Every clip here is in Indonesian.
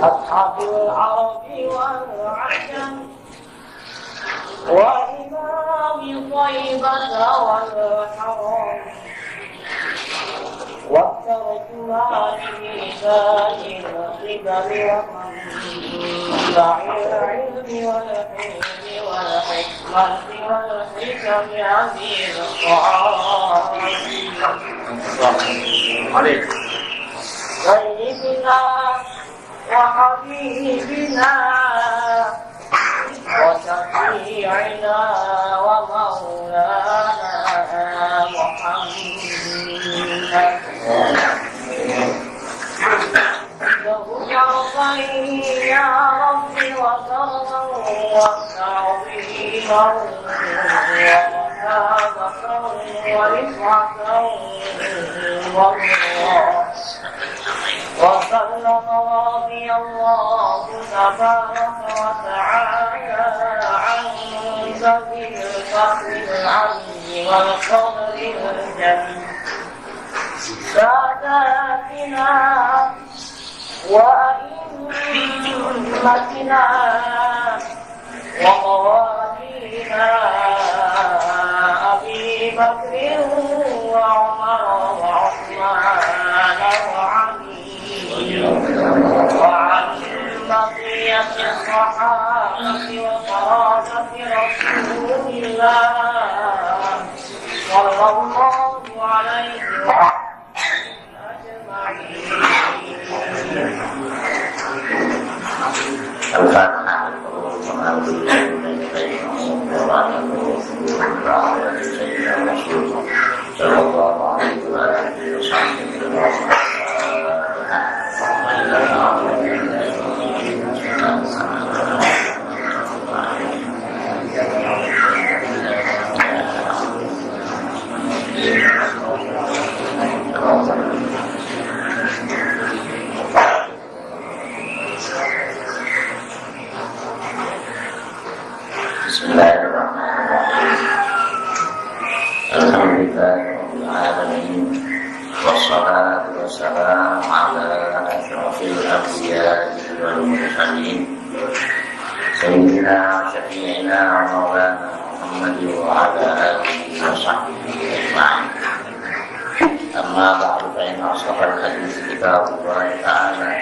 أصحاب العرب والعجم وإمام طيبة والحرم والترجمان بلسان القبل ومنبع العلم والحلم والحكمة والحكم عزيز القرآن سيدنا وحبيبنا وشفيعنا ومولانا محمد له شرفين يا رب وكرما وتعظيما ومهابة ورفعة والله وسلم رضي الله تبارك وتعالى عن ذوي الفضل العظيم والقدر الجليل ساداتنا وأئمتنا وموالينا أبي بكر وعمر وعثمان وعلي وعن بقية الصحابة وقرابة رسول الله صلى الله عليه وسلم الفاتحة صلى الله عليه وآله وسلم Bismillahirrahmanirrahim. Alhamdulillahirabbil alamin. Wassalatu wassalamu ala asyrafil anbiya'i wal mursalin. Sayyidina wa syafi'ina wa maulana Muhammadin wa ala alihi wa sahbihi ajma'in. Amma ba'du fa inna ashrafal hadits kitabullahi ta'ala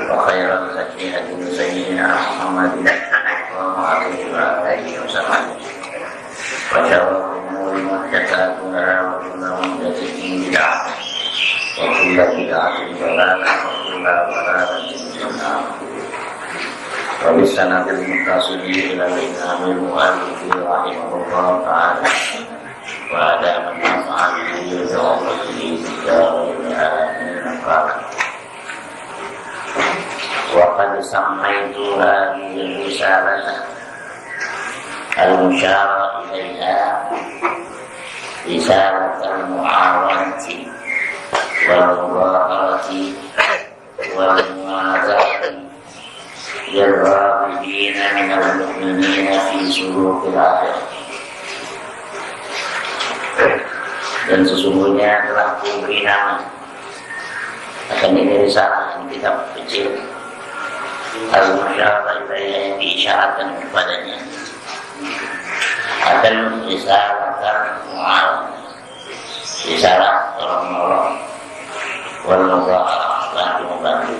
wa khairal hadi hadi sayyidina Muhammadin عليه وآله وسلم وشر الأمور محدثاتها وكل محدثة بدعة وكل بدعة ضلالة وكل ضلالة في النار وبالسند المتصل إلى الإمام المؤلف رحمه الله تعالى وأدام النفع به وبركته في دار العالمين قال وقد سميت هذه الرسالة المشار إليها رسالة المعاونة والمظاهرة والموازنة للراغبين من المؤمنين في سلوك الآخرة. Dan sesungguhnya telah kuberi nama akan ini risalah yang kita kecil al-musyarah yang diisyaratkan kepadanya akan risalah mu'awan, risalah tolong-menolong, wal mubarak bantu-bantu,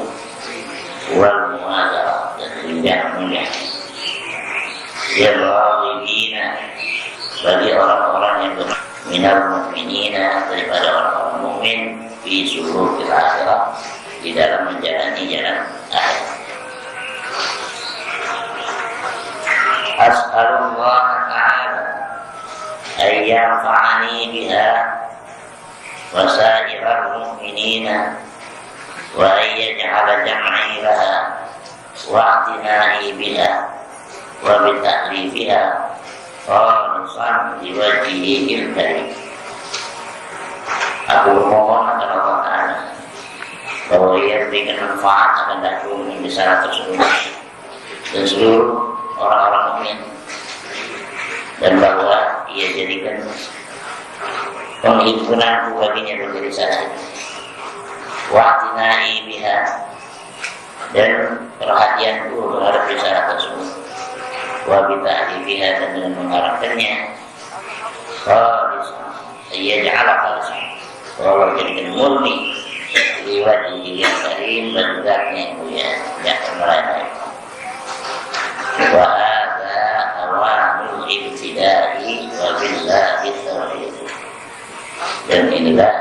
wal muazarah dan mudah-mudah yarahibina bagi orang-orang yang minal mu'minina daripada orang-orang mukmin fi sulukil akhirah di dalam menjalani jalan akhir. As'alullah ta'ala an yanfa'ani biha wa sa'iral mu'minina wa an yaj'ala jam'i laha wa i'tina'i biha wa bita'lifiha khalisan liwajhihil karim. Aku mohon akan Allah Ta'ala bahwa ia berikan manfaat akan dakwah risalah tersebut dan seluruh orang-orang mukmin, dan bahwa ia jadikan penghimpunanku baginya menjadi saksi, wa'tinai biha, dan perhatianku terhadap risalah tersebut, wa bita'rifiha, dan dengan mengharapkannya khalisan, ayyaj'ala khalisan, bahwa jadikan murni liwajhi yang karim dan zatnya yang mulia, tidak lain-lain. Wa hadza awamul ibtida'i wa billahi taufiq. Dan inilah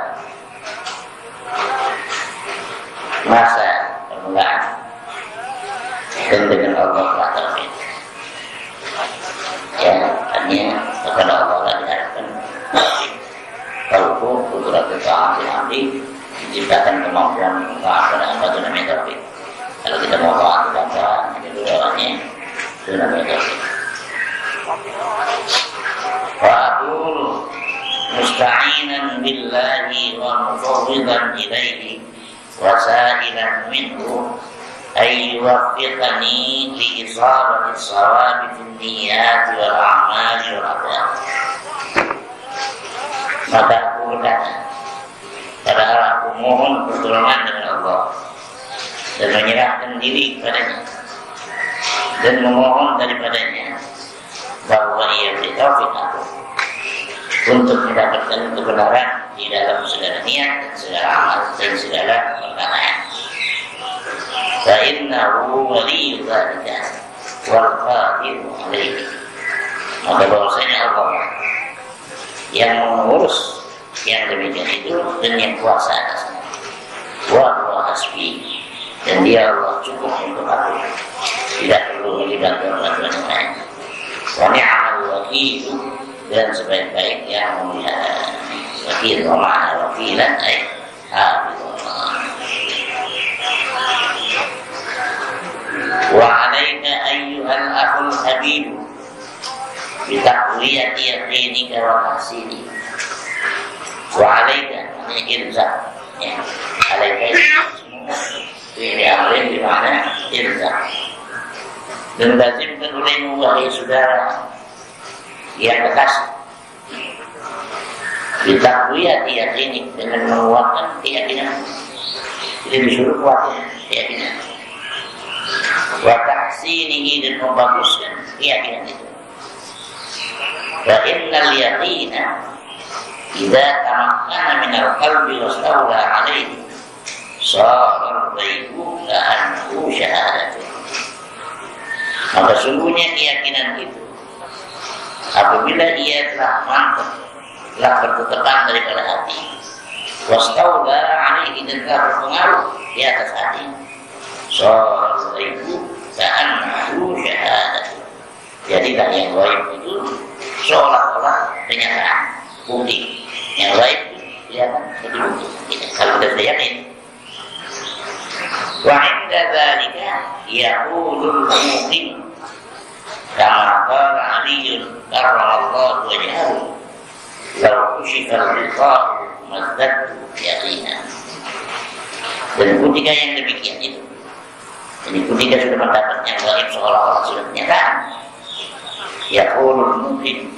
masa permulaan, dan dengan Allah telah taufiq. Ya, artinya kepada Allah lah diharapkan taufiq. Kalau kudratul ta'atil amri, diciptakan kemampuan kepada apa itu namanya taufiq. Kalau kita mau taat kepada itu orangnya itu namanya taufiq. Wa aqulu musta'inan billahi wa mufawwidan ilaihi wa sa'ilan minhu ay yuwaffiqani li isabati shawabi fil niyyati wal a'mali wal aqwal. Maka aku berkata, padahal aku mohon pertolongan dengan Allah dan menyerahkan diri kepadanya dan memohon daripadanya bahwa ia beri taufik aku untuk mendapatkan kebenaran di dalam segala niat dan segala amal dan segala perkataan. Fa innahu waliyyu dzalika wal qadiru alaihi. Maka bahwasanya Allah yang mengurus yang demikian itu dan yang kuasa atasnya. Wa huwa hasbi, dan dia Allah cukup untuk aku, tidak perlu dibantu bantuan yang lain. Wa ni'mal wakil, dan sebaik-baik yang memelihara. Wakil wa ma'ana wakilan ay hafizullah. Wa alaika ayyuhal akhul habib bitaqwiyati yaqinika wa tahsini. Wa alaika ilzam, ya, alaika ini amrin dimana ilzam, dan lazimkan olehmu wahai saudara yang kekasih, bitaqwiyati yaqinik, dengan menguatkan keyakinan. Jadi disuruh kuatkan keyakinan, wa tahsinihi, dan membaguskan keyakinan itu. Wa innal yaqina idza tamakkana min al-qalbi wastawla alayhi sara al-ghaibu ka'annahu syahadatu. Maka sungguhnya keyakinan itu apabila ia telah mantap, telah bertetapkan daripada hati, wastawla alayhi, dan telah berpengaruh di atas hati, sara al-ghaibu ka'annahu syahadatu. Jadilah yang gaib itu seolah-olah kenyataan, bukti. Yang gaib kelihatan seperti bukti. Kalau kita sudah yakin. Wa 'inda dzalika yaqulul mu'min kama qala 'Aliyyun karramallahu wajhahu law kushifa al-ghita'u mazdadtu yaqinan. Dan ketika yang demikian itu, jadi ketika sudah mendapat yang gaib seolah-olah sudah kenyataan, yaqulul mu'min,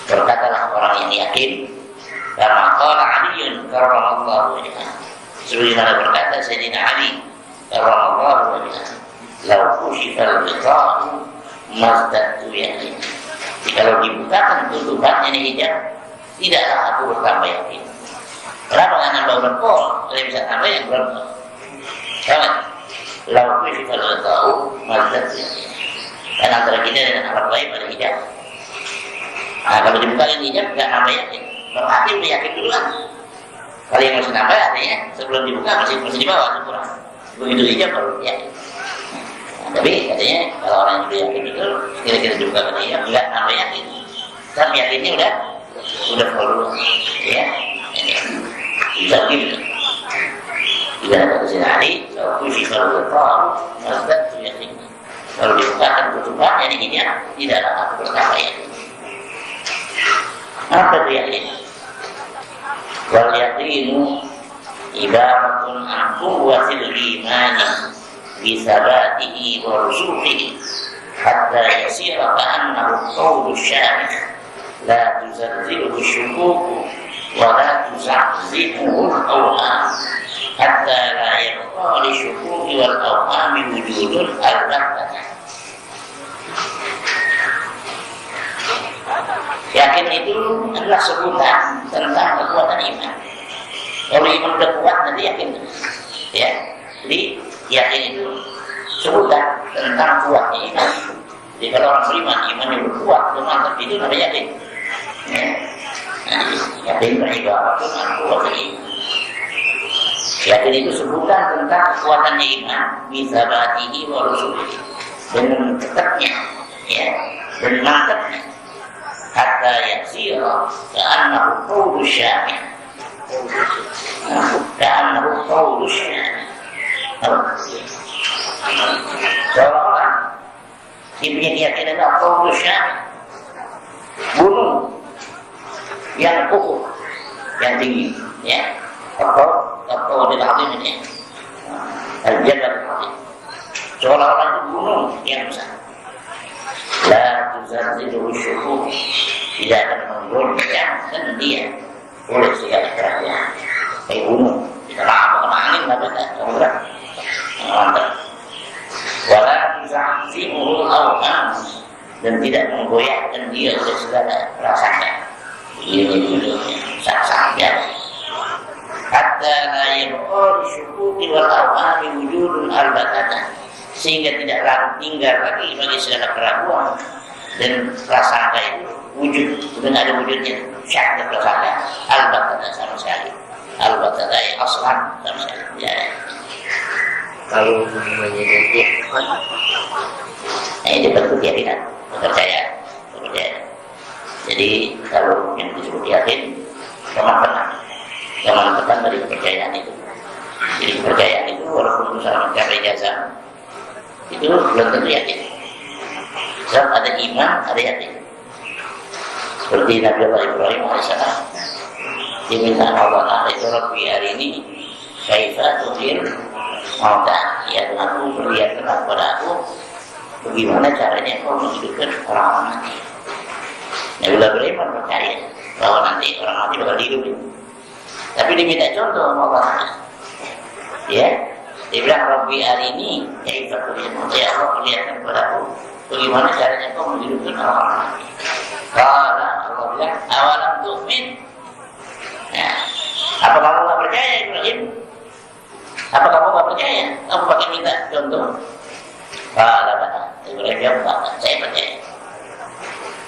berkatalah orang yang yakin, kama qala 'Aliyyun karramallahu wajhahu, sebagaimana berkata Sayyidina Ali karramallahu wajhahu, law kushifal ghita'u mazdadtu yaqinan. Kalau dibukakan tutupannya ini hijab, tidaklah aku bertambah yakin. Kenapa nggak nambah berkol? Kalau bisa tambah yang berkol. Sama, law kushifal ghita'u mazdadtu yaqinan. Dan antara kita dengan alam gaib ada hijab. Nah, kalau dibukakan hijab nggak nambah yakin, berarti udah yakin duluan. Kalau yang masih nambah artinya sebelum dibuka masih di bawah kurang. Begitu hijab baru yakin. Nah, tapi katanya kalau orang yang sudah yakin itu kira-kira dibukakan hijab nggak nambah yakin. Tapi yakinnya udah perlu, ya. Bisa gitu. Tidak ada kesenari, kalau sifat berkor, maksud yakin. Kalau dibukakan tutupan yang ini tidaklah aku bertambah yakin. Apa itu yakin? Wal yaqinu ibaratun an quwwatil imani bi sabatihi wa rusuhihi hatta yasira ka'annahu qawlu syarih la tuzalziluhu syukuku ولا تزعزعه الأوهام حتى لا يبقى للشكوك والأوهام وجود البتة. Yakin itu adalah sebutan tentang kekuatan iman. Kalau iman sudah kuat nanti yakin, ya. Jadi yakin itu sebutan tentang kuatnya iman. Jadi kalau orang beriman imannya berkuat, mantap itu namanya yakin. Ya. Yakin beribadah dengan kuatnya iman. Yakin itu sebutan tentang kekuatannya iman, bisa batihi wa rusulihi, dengan tetapnya, ya, dan mantapnya. Hatta yasira ka'annahu qawlu syami', ka'annahu qawlu syami'. Seolah-olah diberi keyakinan qawlu syami', gunung yang kokoh, yang tinggi, ya. Atau di dalam ini, al-jabal al-azim. Seolah-olah itu gunung yang besar. La tuzalzilu syukuk, tidak akan menggoncangkan dia oleh segala kerajaan. Kayak gunung, kita lama kena angin tapi tak kemudian mantap. Wala tuzalzilu awham, dan tidak menggoyahkan dia oleh segala prasangka. Ini saksanya. Hatta la yabqa syukuki wal awham wujudun al-batata, sehingga tidak tinggal lagi bagi segala keraguan dan prasangka itu wujud, sudah ada wujudnya, syak dan prasangka al-batata sama sekali, al-batata yang aslan sama sekali. Ya. Kalau menjadi Ini bentuk keyakinan, percaya. Jadi kalau yang disebut yakin, teman-teman dari kepercayaan itu. Jadi kepercayaan itu walaupun misalnya mencapai jasa, itu belum tentu yakin. Sebab ada iman, ada yakin. Seperti Nabi Allah Ibrahim AS, diminta Allah itu Rabbi hari ini kaifa tuhir mauta, ya Tuhanku perlihatkan kepada aku bagaimana caranya kau menghidupkan orang mati. Nabi Allah Ibrahim percaya bahwa nanti orang mati bakal dihidupin, tapi diminta contoh sama Allah, ya. Dia bilang Rabbi hari ini ya Allah perlihatkan kepada aku bagaimana caranya kau menghidupkan orang mati. Kalau Allah bilang awalam tu'min, ya, apa kamu tak percaya Ibrahim? Apa kamu tak percaya? Kamu pakai minta contoh. Kalau Ibrahim jawab, saya percaya.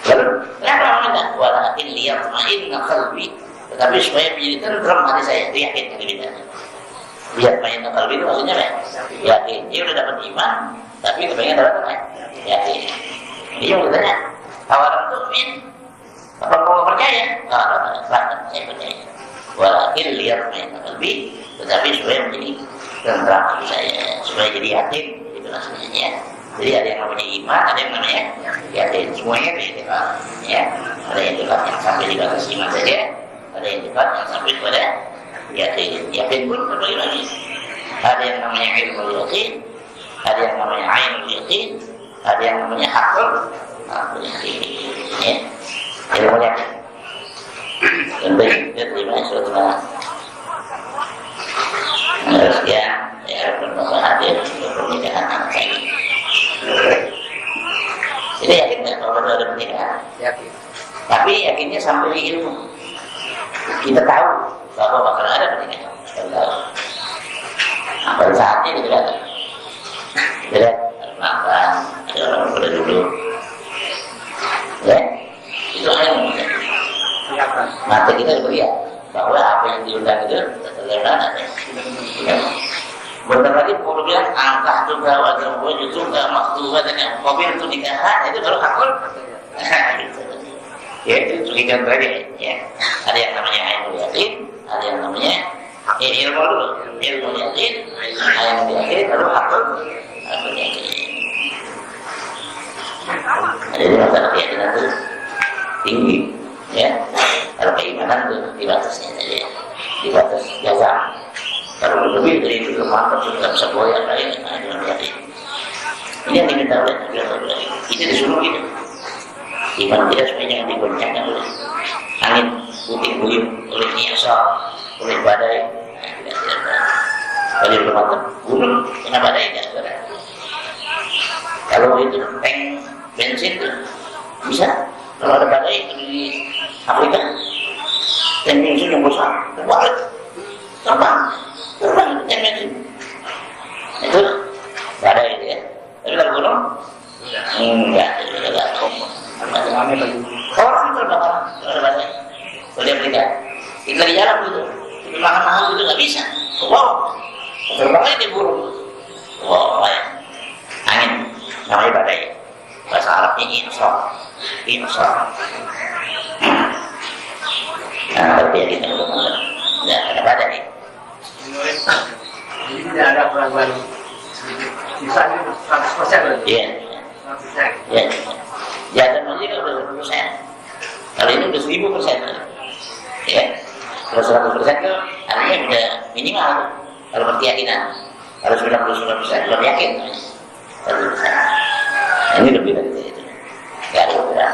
Lalu kenapa kamu minta? Walakin liyatma'inna qalbi, tetapi supaya menjadi tenteram hati saya. Itu yakin yang diminta. Lihat main kalbi itu maksudnya apa? Yakin. Dia udah dapat iman, tapi kepengen dapat apa? Yakin. Dia mau bertanya, awalam tu'min, apa kamu percaya? Bahkan saya percaya. Walakin lihat main kalbi, tetapi supaya menjadi tenteram hati saya, supaya jadi yakin. Itu maksudnya. Jadi ada yang namanya iman, ada yang namanya yakin. Semuanya ada, ya. Ada yang dekat yang sampai di batas iman saja, ada yang dekat yang sampai kepada yakin pun berbagi lagi. Ada yang namanya ilmu yakin, ada yang namanya ainul yakin, ada yang namanya hakul yakin, ya. Ilmu yakin. Contoh kita terima suatu ya bermasalah hadir untuk pernikahan anak saya. Jadi yakin nggak kalau ada pernikahan? yakin. Tapi yakinnya sampai di ilmu. Kita tahu bahwa bakal ada pernikahan. Kita tahu. Pada saatnya kita lihat. Kita lihat makan, ada orang pada duduk. Ya, itu ilmu. Mata kita lihat bahwa apa yang diundang itu terlihat ada. Ya. Bentar lagi kalau bilang angka juga wajah juga makhluk dan yang mobil itu nikahan itu kalau akal. Ya itu contoh aja, ya. Ada yang namanya ilmu yakin, ada yang namanya ilmu dulu, ilmu yakin, ada yang yakin, lalu akal yakin. Jadi masalah keyakinan itu tinggi, ya. Kalau keimanan itu di batasnya saja, di batas jasa. Kalau lebih dari itu mantap sudah bisa goyah lain dengan yakin. Ini yang diminta oleh Nabi Allah. Itu disuruh gitu. Iman kita supaya jangan digoncangkan oleh angin. puting beliung oleh nyesal, oleh badai. Kalau belum ada gunung kena badai kan? Kalau itu tank bensin itu bisa. Kalau ada badai di Afrika, tank bensin yang besar terbalik, terbang tank bensin. Itu badai itu ya. Tapi kalau gunung enggak orang terbakar kalau ada badai. Kalau di Afrika, kita lagi jalan gitu, kita makan gitu nggak bisa. Wow, terbakar di burung. Wow, angin namanya badai. Bahasa Arabnya insaf. Nah, tapi ya kita belum ada badai. Jadi tidak ada perang sisanya 100%. Iya. 100%. Ya. Jatah masih kan udah 100%. Kalau ini udah 1000%. Ya. Kalau 100% itu artinya udah minimal. Kalau berkeyakinan. Kalau 99% belum yakin. 100%. Nah, ini lebih dari itu. Gak ada ukuran.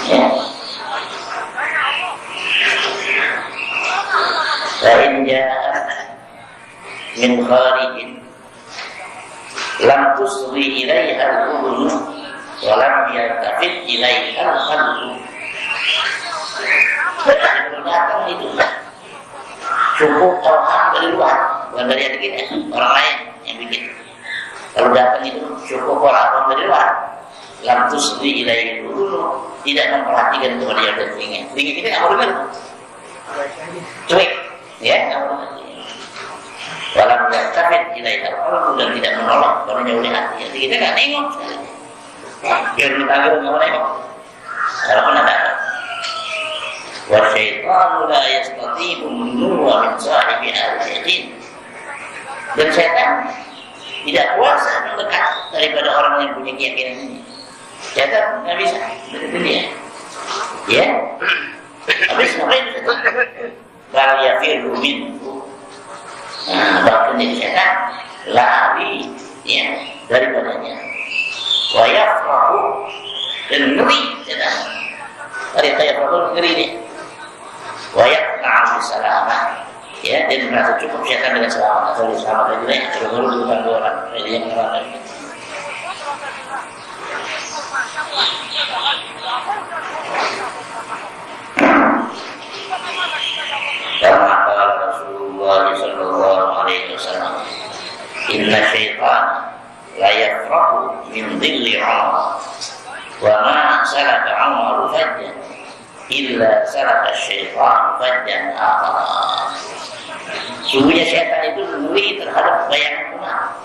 Ya. فإن جاء من خارج لم تصغي إليها الأذن ولم يلتفت إليها القلب. Datang itu cukup orang dari luar, bukan dari hati kita, orang lain yang bikin. Kalau datang itu cukup orang dari luar, lam tusri ilaihi dulu, tidak memperhatikan kepada yang ada telinga. Telinga kita nggak mau dengar, cuek, ya nggak mau dengar. Walau berkafir ilaihi al-qalbu dan tidak menolak karena oleh hati. Jadi kita nggak nengok sekali. Biar kita nggak mau nengok. Kalau pun ada. Wasyaitan la yastati'u nuwa min sahibi al-yaqin. Dan setan tidak kuasa mendekat daripada orang yang punya keyakinan ini. Setan nggak bisa deketin dia. Ya, habis ngapain setan? Bal yafirru minhu. Nah, bahkan dari setan lari ya daripadanya. Wa yafrahu dan ngeri setan. Dari yafrahu ngeri dia. Wayak na'am salamah ya, dan merasa cukup setan dengan selamat atau selamat aja nih kalau dulu bukan dua orang ini yang ngerasa karena kata Rasulullah sallallahu alaihi wasallam inna syaitan la yafrahu min dhilli umar wa ma salaka umar fajjan illa salaka syaitan fajjan akhar. Sungguhnya setan itu ngeri terhadap bayangan Umar.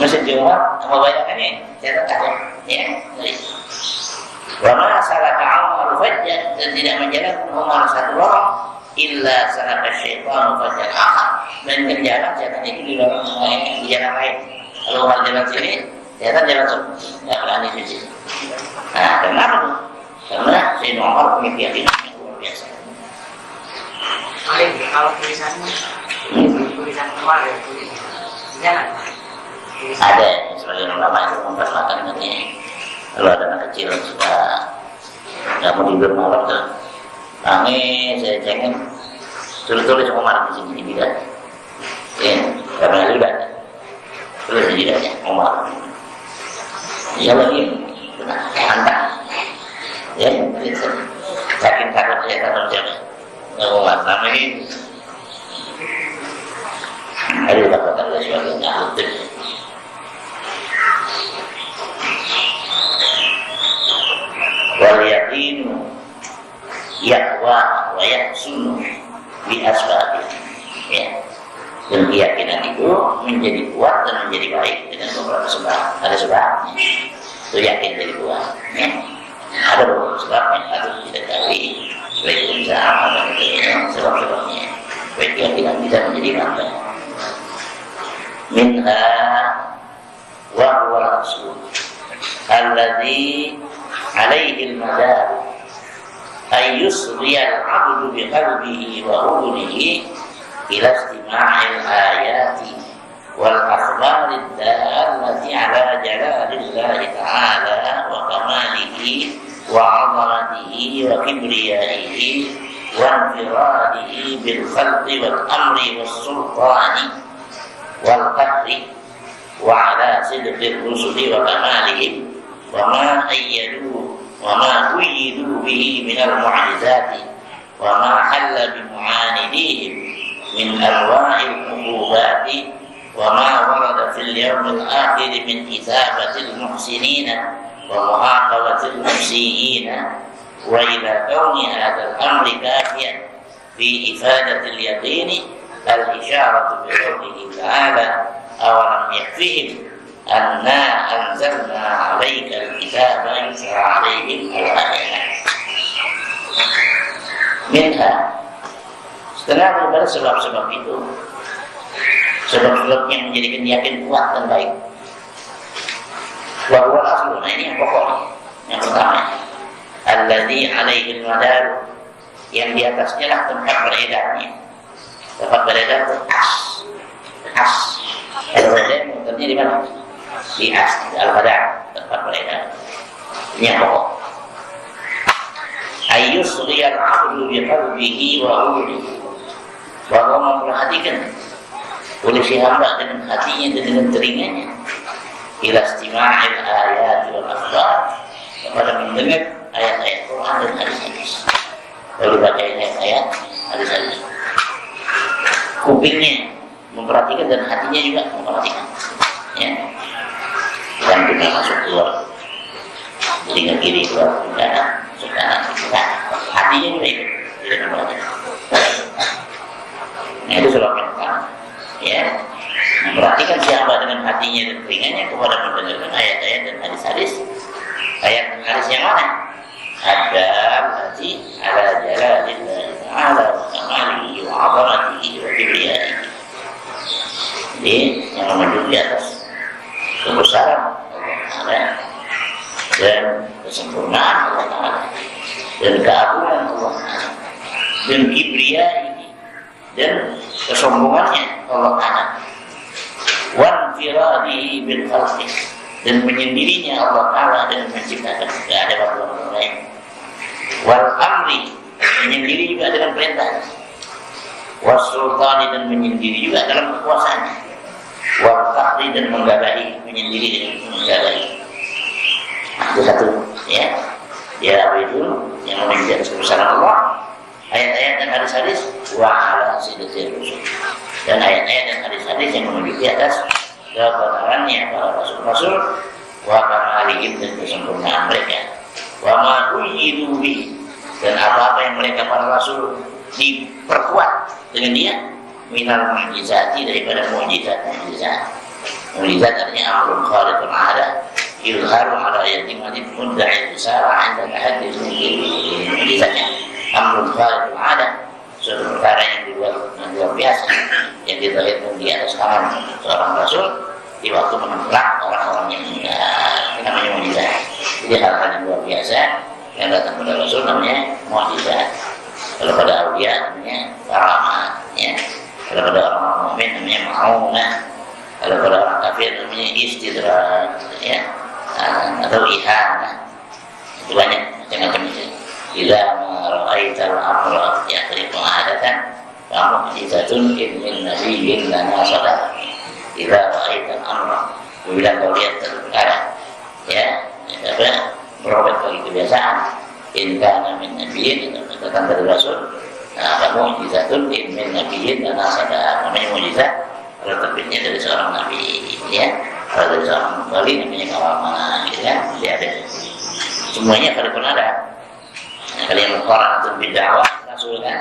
Masih di Umar sama bayangannya setan takut ya ngeri. Wa ma salaka Umar fajjan dan tidak menjalankan Umar satu lorong illa salaka syaitan fajjan akhar. Dan jalan setan itu di lorong lain, di jalan lain. Kalau Umar jalan sini, setan jalan sini. Enggak berani di sini. Nah, kenapa tuh? Karena Sayyidina Umar punya keyakinan yang luar biasa. Kalau tulisannya, tulisan Umar ya, jangan. Ada sebagian ulama itu mempersoalkan katanya kalau ada anak kecil sudah nggak mau tidur malam tuh, nangis, saya cengeng, tulis Umar di sini di bidan. Ya, karena juga tulis di bidannya Umar. Ya lagi, benar, hantar. Ya, sakit takut ya takut siapa? Umar nama ini. Ada kata-kata sebagainya aktif. Wal yaqinu yaqwa wa yahsunu bi asbabi. Ya. Dan keyakinan itu menjadi kuat dan menjadi baik dengan beberapa sebab. Ada sebabnya. Itu yakin jadi kuat. Ya. Ada beberapa sebabnya harus kita cari baik usaha dan sebab-sebabnya baik keyakinan kita menjadi mantap minha wa huwa al-asl alladhi alaihi al-madar ay yusri al-'abdu bi qalbihi wa udunihi ila istima'i al-ayati والأخبار الدالة على جلال الله تعالى وكماله وعظمته وكبريائه وانفراده بالخلق والأمر والسلطان والقهر وعلى صدق الرسل وكمالهم وما أيدوا به من المعجزات وما حل بمعانديهم من أنواع العقوبات وما ورد في اليوم الآخر من إثابة المحسنين ومعاقبة المسيئين وإلى كون هذا الأمر كافيا في إفادة اليقين الإشارة بقوله تعالى أولم يكفهم أنا أنزلنا عليك الكتاب يتلى عليهم آياتنا منها. Setelah daripada sebab-sebab itu, sebab-sebab yang menjadikan yakin kuat dan baik. Wa aslu, nah ini yang pokok, yang pertama, alladzi alaihi al-madar, yang di atasnya lah tempat beredarnya. Tempat beredar itu as. Kalau beredar muternya di mana? Di as, di al-madar, tempat beredar. Ini yang pokok. Ayyusriyal abdu biqalbihi wa ruhihi, bahwa memperhatikan oleh si hamba dengan hatinya dan dengan telinganya ila istima'il ayat wal akhbar, kepada mendengar ayat-ayat Quran dan hadis-hadis. Lalu baca ayat-ayat hadis-hadis. Kupingnya memperhatikan dan hatinya juga memperhatikan. Ya. Bukan kita masuk keluar telinga kiri keluar ke kanan, masuk kanan, bukan. Hatinya juga ikut tidak memperhatikan. Nah itu sebab yang pertama. Ya, memperhatikan siapa dengan hatinya dan telinganya kepada mendengarkan ayat-ayat dan hadis-hadis. Ayat dan hadis yang mana? Ada berarti ala jalalillahi ta'ala wa kamalihi wa 'azamatihi wa kibriyaihi. Jadi yang menunjuk di atas kebesaran Allah Ta'ala dan kesempurnaan Allah Ta'ala dan keagungan Allah Ta'ala dan kibriyaihi dan kesombongannya Allah Ta'ala, wanfiradihi bil khalqi, dan menyendirinya Allah Ta'ala dan menciptakan, tidak ada orang lain, wal amri, menyendiri juga dengan perintah, was sultani, dan menyendiri juga dalam kekuasaannya, wal qahri, dan menggagahi, menyendiri dengan menggagahi. Itu satu, ya. Ya itu yang menjadi kebesaran Allah. Ayat-ayat dan hadis-hadis wa ala sidqir rusul, dan ayat-ayat dan hadis-hadis yang menunjuk di atas kebenarannya para rasul-rasul wa kamalihim, dan kesempurnaan mereka, wa ma uyidu bi, dan apa-apa yang mereka para rasul diperkuat dengan dia minal mu'jizati, daripada mukjizat. Mukjizat artinya amrun khariqun 'ada yuzharu 'ala yatimatin mudda'i risala 'inda hadis mukjizatnya. Amrul khariqul 'ada, suatu perkara yang luar biasa yang ditelitkan di atas tangan seorang rasul di waktu menembak orang-orang yang meninggal. Ini namanya mukjizat. Jadi hal-hal yang luar biasa yang datang pada rasul namanya mukjizat. Kalau pada aulia namanya karamat, ya. Kalau pada orang mukmin namanya ma'unah. Kalau pada orang kafir namanya istidraj, ya, atau ihanah. Itu banyak macam-macam itu. Idza ra'aital amra yaqriqu 'adatan fa mu'jizatun min nabiyyin lana sadaq. Idza ra'aital amra, bila kau lihat perkara, ya, apa merubah dari kebiasaan, in kana min nabiyyin, itu datang dari rasul. Nah, fa mu'jizatun min nabiyyin lana sadaq. Namanya mukjizat kalau terbitnya dari seorang nabi, ya. Kalau dari seorang wali namanya karamah, gitu kan? Jadi ada semuanya pada pun ada. Nah, kalau yang muqarranatul bidakwah rasul kan,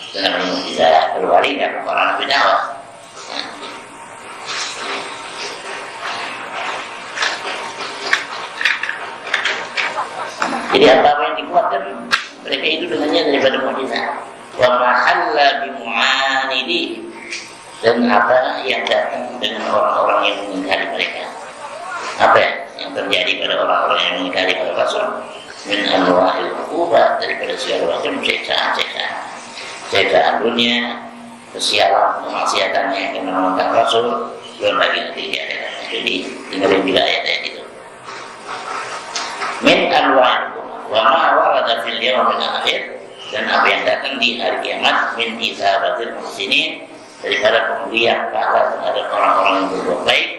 itu namanya mukjizat. Kalau wali kan muqarranah bidakwah. Nah. Jadi apa yang dikuatkan mereka itu dengannya daripada mukjizat. Wa mahalla bi mu'anidi, dan apa yang datang dengan orang-orang yang mengingkari mereka. Apa yang terjadi pada orang-orang yang mengingkari pada rasul? Min anwa'il uqubat, daripada segala macam siksaan dunia, kesialan, kemaksiatan yang akan menentang rasul, belum lagi nanti di akhirat. Jadi dengerin juga ayat-ayat itu. Min anwa'il wa ma warada fil yawmil akhir, dan apa yang datang di hari kiamat min isabatil muhsinin, daripada pemberian pahala terhadap orang-orang yang berbuat baik,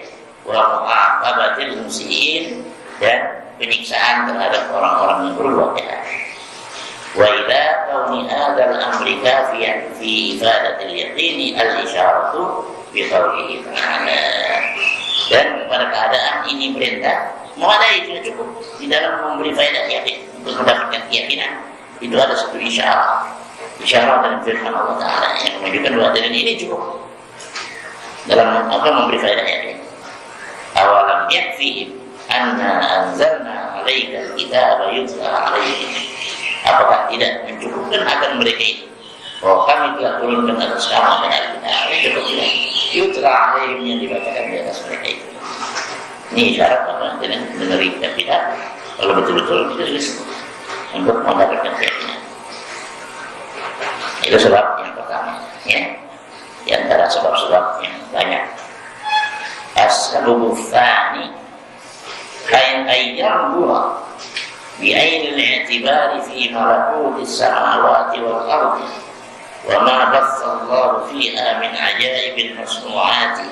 wa mu'aqabatil musiiin, dan penyiksaan terhadap orang-orang yang berbuat jahat. Wa ila kauni hadzal amri kafiyan fi ifadatil yaqini al-isyaratu bi qawlihi ta'ala. Dan pada keadaan ini perintah memadai, sudah cukup di dalam memberi faedah yakin untuk mendapatkan keyakinan. Itu ada satu isyarat dan firman Allah Ta'ala yang menunjukkan bahwa dengan ini cukup dalam memberi faedah yakin. Awalam yakfihim anna anzalna alaikal kitaba yutla alaihim. Apakah tidak mencukupkan akan mereka ini bahwa kami telah turunkan atas kamu dan Alkitab? Cukup tidak yutla alaihim yang dibacakan di atas mereka itu. Ini isyarat apa? Dengan mendengar kitab kalau betul-betul itu disebut untuk mendapatkan keyakinan. Itu sebab yang pertama, ya. Di antara sebab-sebab yang banyak. As-sababu tsani ayyan buha bi ainil i'tibari fi malakutis samawati wal ardi wa ma bassa Allah fiha min ajaibil masnu'ati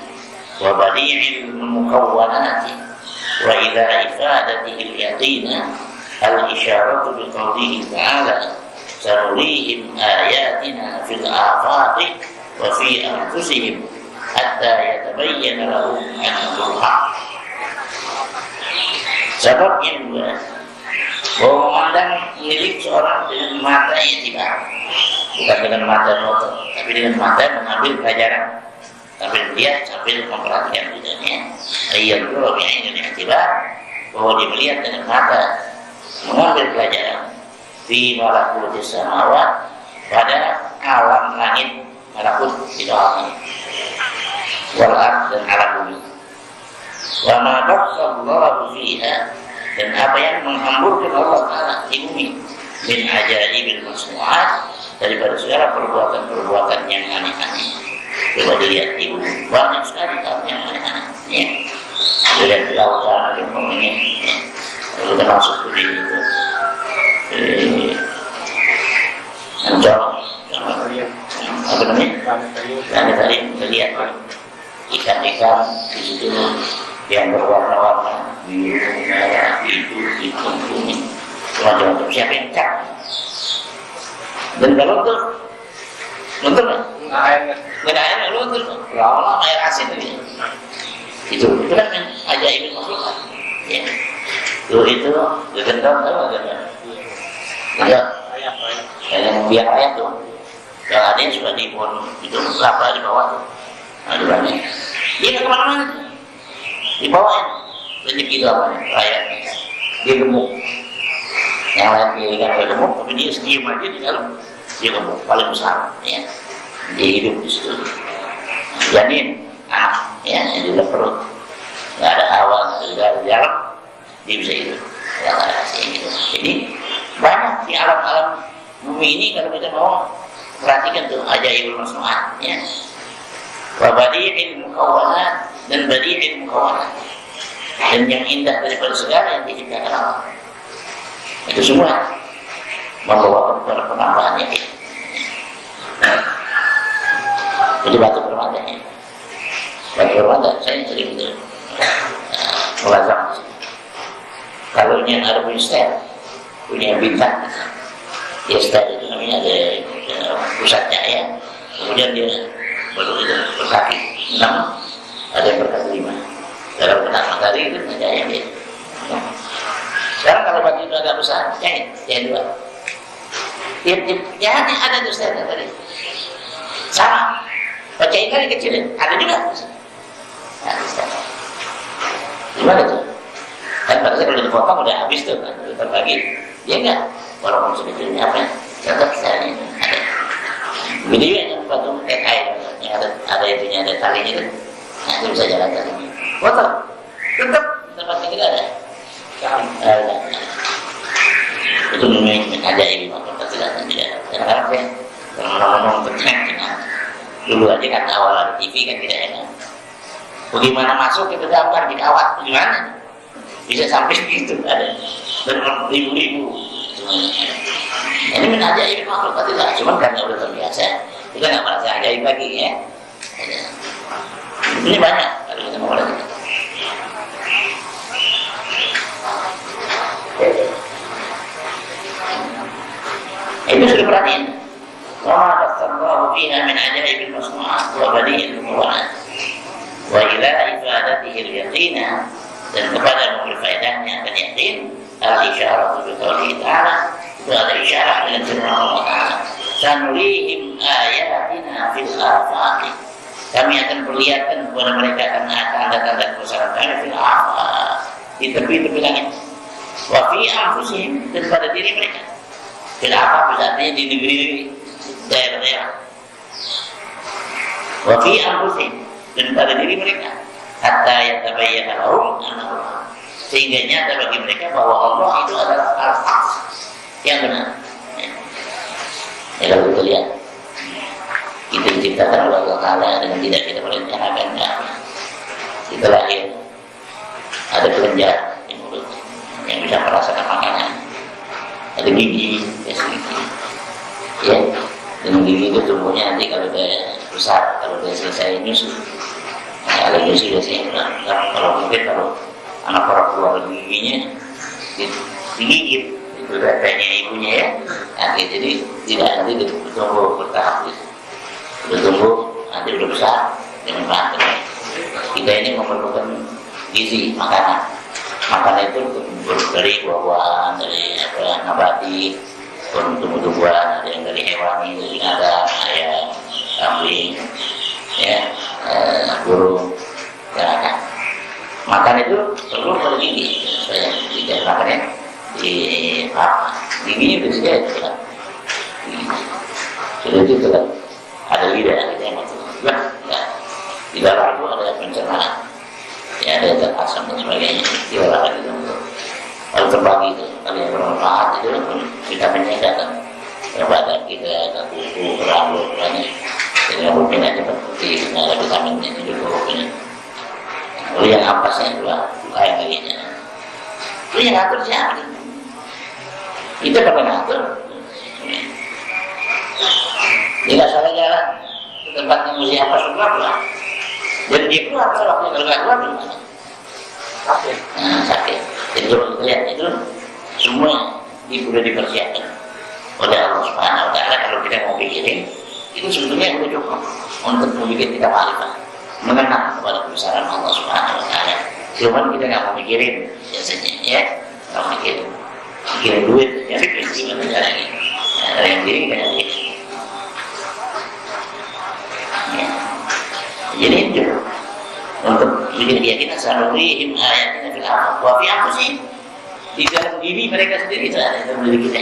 wa badi'il mukawwanati wa ila ifadatihi al-yaqina al-isyaratu bi qawlihi ta'ala sanurihim ayatina fil afaqi wa fi anfusihim hatta yatabayyana lahum annahu al-haq. Sebab yang kedua, bahwa memandang milik seorang dengan mata yang tidak, bukan dengan mata nonton, tapi dengan mata mengambil pelajaran, sambil melihat, sambil memperhatikan dirinya. Ayat dua yang tiba, bahwa dia melihat dengan mata, mengambil pelajaran di malakutis samawat, pada alam langit, malakut itu alam wal ard, dan alam bumi. Wa ma baqallahu fiha, dan apa yang menghamburkan Allah Ta'ala di bumi min ajaibil masnu'at, daripada segala perbuatan-perbuatan yang aneh-aneh. Coba dilihat di bumi, banyak sekali hal yang aneh-aneh, ya. Dilihat di lautan yang ini, ya. Lalu kita masuk ke itu Ancol, apa namanya? Tadi kita lihat ikan-ikan di situ yang berwarna-warna, biru, merah, hijau, hitam, kuning, macam-macam. Siapa yang cak? Dan kalau tuh nonton nggak? Nggak ada air, nonton. Lama air asin ini. Itu kan ajaib makhluk. Ya. Itu gendong tahu nggak? Iya. Yang biar ayat tuh. Yang ada yang sudah di pohon itu berapa di bawah tuh. Adurannya. Dia nggak kemana-mana tuh. Di bawah rezeki itu apa? Rakyatnya. Dia gemuk. Yang lain dia nggak gemuk, tapi dia sediem aja di dalam. Dia gemuk, paling besar. Ya. Dia hidup di situ. Janin, anak, ya, di dalam perut. Nggak ada awal, nggak ada jarak, dia bisa hidup. Ya, gitu. Jadi banyak di alam-alam bumi ini kalau kita mau perhatikan tuh ajaibul masnu'at, ya. Wa badi'il mukawwanat, dan badi'il mukawwanat, dan yang indah daripada segala yang diciptakan Allah. Itu semua membawa kepada penambahan yakin. Jadi batu permata ya. Batu permata saya sering itu melazam. Kalau yang ada punya stel, punya bintang, ya stel itu namanya ada pusat cahaya. Kemudian dia baru itu berkaki 6, ada yang berkaki 5. Dalam kena matahari itu cahaya dia. Sekarang kalau batu itu agak besar, cahaya 2. Ya ada tuh stel tadi. Sama. Baca ikan yang kecil ada juga. Nah, gimana tuh? Kan pada saat kalau dipotong udah habis tuh kan, terbagi. Dia enggak, walaupun sebetulnya apa ya? Tetap misalnya ada. Begitu juga yang batu air yang ada itunya, ada talinya itu. Nah, itu bisa jalan tadi. Potong, tetap tempatnya kita ada. Itu memang ada ini maka tidak. Kadang-kadang saya kalau ngomong tentang dulu aja kan awal ada TV kan tidak enak. Bagaimana masuk kita gambar dikawat, bagaimana? Bisa sampai segitu ada beribu-ribu. Ini menajaib makhluk tidak, cuma karena udah terbiasa, kita nggak merasa ajaib lagi ya. Ini banyak kalau kita mau lihat. Itu sudah perhatiin. Wa tasallahu fiha min ajaibil masnu'at wa badi'il muwalat. Wa ila ifadatihi al-yaqina, dan kepada memberi faedahnya dan yakin al-isyaratu bi qoulihi ta'ala, itu ada isyarat dengan firman Allah Ta'ala, sanurihim ayatina fil afaqi, kami akan perlihatkan kepada mereka tanda-tanda kebesaran kami fil afaq, di tepi-tepi langit, wa fi anfusihim, dan pada diri mereka. Fil afaq artinya di negeri-negeri, daerah-daerah. Wa fi anfusihim, dan pada diri mereka, hatta yatabayyana lahum annahu, sehingga nyata bagi mereka bahwa Allah itu adalah al-haq, yang benar. Ya, kalau kita lihat, kita diciptakan oleh Allah Ta'ala dengan tidak kita merencanakan. Kita lahir, ada kelenjar di mulut yang bisa merasakan makanan, ada gigi, ya, dengan gigi itu tumbuhnya nanti kalau dia besar, kalau dia selesai nyusu. Kalau nyusu biasanya, kalau mungkin kalau anak orang keluar giginya digigit, itu datanya ibunya ya. Nah, jadi tidak nanti bertumbuh bertahap gitu. Bertumbuh nanti udah besar dengan bahan. Kita ini memerlukan gizi makanan. Makanan itu dari buah-buahan, dari nabati, tumbuh-tumbuhan, ada yang dari hewani, dari ada ayam, kambing, ya, burung, ya. Makan itu perlu pada gigi, supaya tidak makannya di apa? Giginya itu saja itu kan. Sudah itu kan ada lidah yang masuk. Di dalam itu ada pencernaan, ya ada zat asam dan sebagainya. Diolah lagi itu. Kalau terbagi itu, kalau yang bermanfaat itu vitaminnya datang ke badan kita, ke kuku, ke rambut, banyak. Jadi rambutnya cepat putih, ada vitaminnya itu juga rambutnya. Kalau yang ampasnya juga lain lagi. Itu yang ngatur siapa? Kita dapat ngatur. Tidak salah jalan ke tempat yang mesti ampas keluar. Dan dia keluar kalau nggak keluar gimana? Sakit. Nah, sakit. Jadi kalau kita lihat itu semua sudah dipersiapkan oleh Allah Subhanahu Wa Taala. Kalau kita mau pikirin, itu sebetulnya sudah cukup untuk membuat kita makrifat, mengenal kepada kebesaran Allah Subhanahu Wa Taala. Cuman kita nggak mau mikirin biasanya, ya, nggak mikirin duit, ya, gimana caranya? Ada yang diri, ada yang diri. Ya. Jadi itu untuk bikin keyakinan sanurihim ayatina fil afaq wa fi anfusihim, di dalam diri mereka sendiri itu ada dalam diri kita.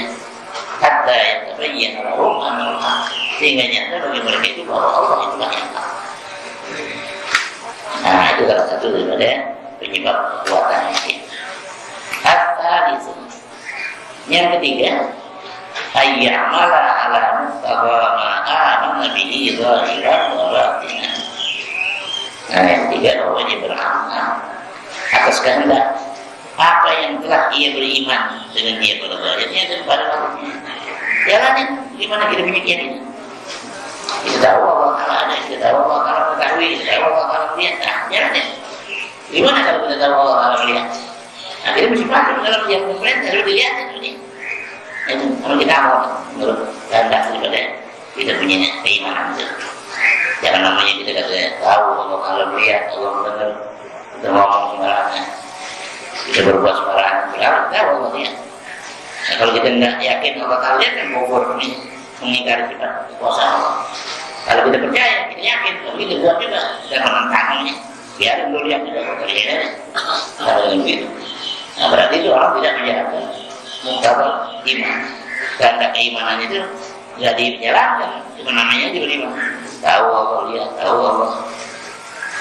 Hatta yatabayyana lahum annahu al-haq, sehingga nyata bagi mereka itu bahwa Allah itu yang hak. Nah, itu salah satu daripada penyebab kekuatan yakin. Hatta di sini. Yang ketiga, ayyamala ala muqtada ma amana bihi zahiran wa batinan. Nah, yang ketiga, bahwa dia beramal atas kehendak apa yang telah ia beriman dengan dia pada zahirnya dan pada batinnya. Jalanin gimana kita punya keyakinan. Kita tahu Allah Ta'ala ada, kita tahu Allah Ta'ala mengetahui, kita tahu Allah Ta'ala melihat. Nah, jalanin. Gimana kalau kita tahu Allah Ta'ala melihat? Nah, kita mesti paham dalam yang pemerintah harus dilihat itu. Itu kalau kita mau menurut kehendak daripada kita punya keimanan itu. Jangan namanya kita kata tahu Allah Ta'ala melihat, Allah mendengar, kita ngomong sembarangan, kita berbuat sembarangan, berarti tahu Allah lihat. Nah, kalau kita tidak yakin Allah Ta'ala lihat, kan kufur ini mengingkari sifat kuasa Allah. Kalau kita percaya, kita yakin, kalau kita buat juga, kita menentangnya. Biar dulu yang tidak terlihat. Kalau begitu, nah berarti itu orang tidak menjalankan muktabal iman. Karena keimanan itu tidak dijalankan, cuma namanya juga iman. Tahu Allah lihat, tahu Allah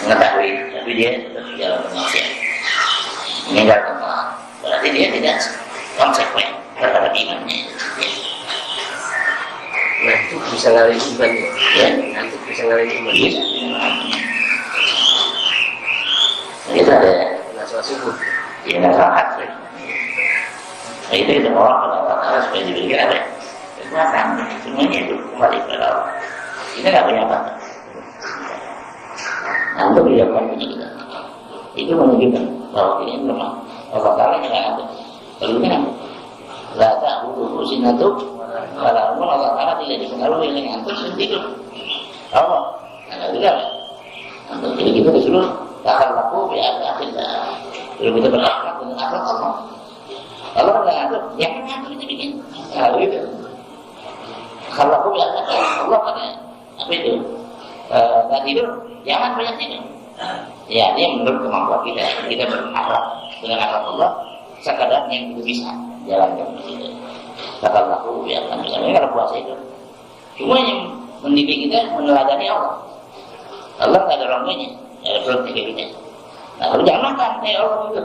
mengetahui, tapi dia tetap jalan maksiat, meninggalkan Allah. Berarti dia tidak konsekuen terhadap imannya. Ya. Nah, itu bisa ngalahin iman ya? Ya. Itu bisa ngalahin iman. Iya. Itu ada Sholat subuh. ya nggak salah sih. Nah, itu orang pada Allah Taala supaya diberikan ada kekuatan, semuanya itu kembali kepada Allah. Kita nggak punya apa. Nah, untuk dilakukan punya kita. Itu menunjukkan bahwa ini lemah. Allah Taala yang nggak ada. Perlunya apa? La ta'khudhuhu sinatun wa la nawm. Allah Taala tidak dipengaruhi oleh ngantuk dan tidur. Allah, ada juga. Jadi kita disuruh takhallaku bi akhlaqillah. Kalau kita berakhlak dengan akhlak Allah. Allah nggak ngatur, jangan ngatur kita bikin. Nah, gitu. Takhallaku bi akhlaqillah. Allah kan apa itu? Nggak tidur, jangan banyak tidur. Ya, dia menurut kemampuan kita berakhlak dengan akhlak Allah. Sekadar yang kita bisa jalankan begitu. Takhallaku bi akhlaqillah. Ini kalau puasa itu. Cuma yang mendidik kita meneladani Allah. Allah nggak ada orangnya, ada perut kita. Nah, kalau jangan makan kayak Allah itu.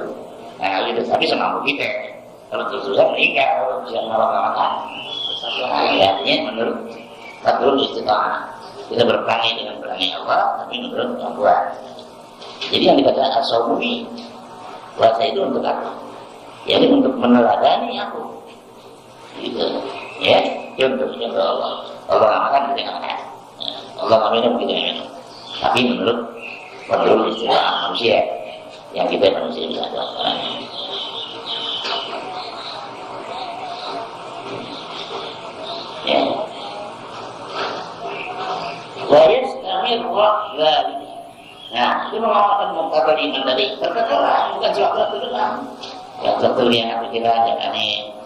Nah, gitu. Tapi semampu kita. Kalau susah meninggal, kalau bisa makan. Nah, artinya menurut Fathul Istiqamah. Kita berperangi dengan perangi Allah, tapi menurut kemampuan. Jadi yang dikatakan as-sawmi, puasa itu untuk apa? Jadi untuk meneladani aku. Gitu. Ya, contoh Allah. Allah nggak makan, kita nggak makan. Allah nggak minum, kita nggak minum. Tapi menurut Fathul Istiqamah manusia, yang kita manusia bisa lakukan. Ya. Wa yastamir dzalik. Nah, itu mengamalkan muqaddar iman tadi. Terkadang bukan suatu doang. Yang tentunya pikiran jangan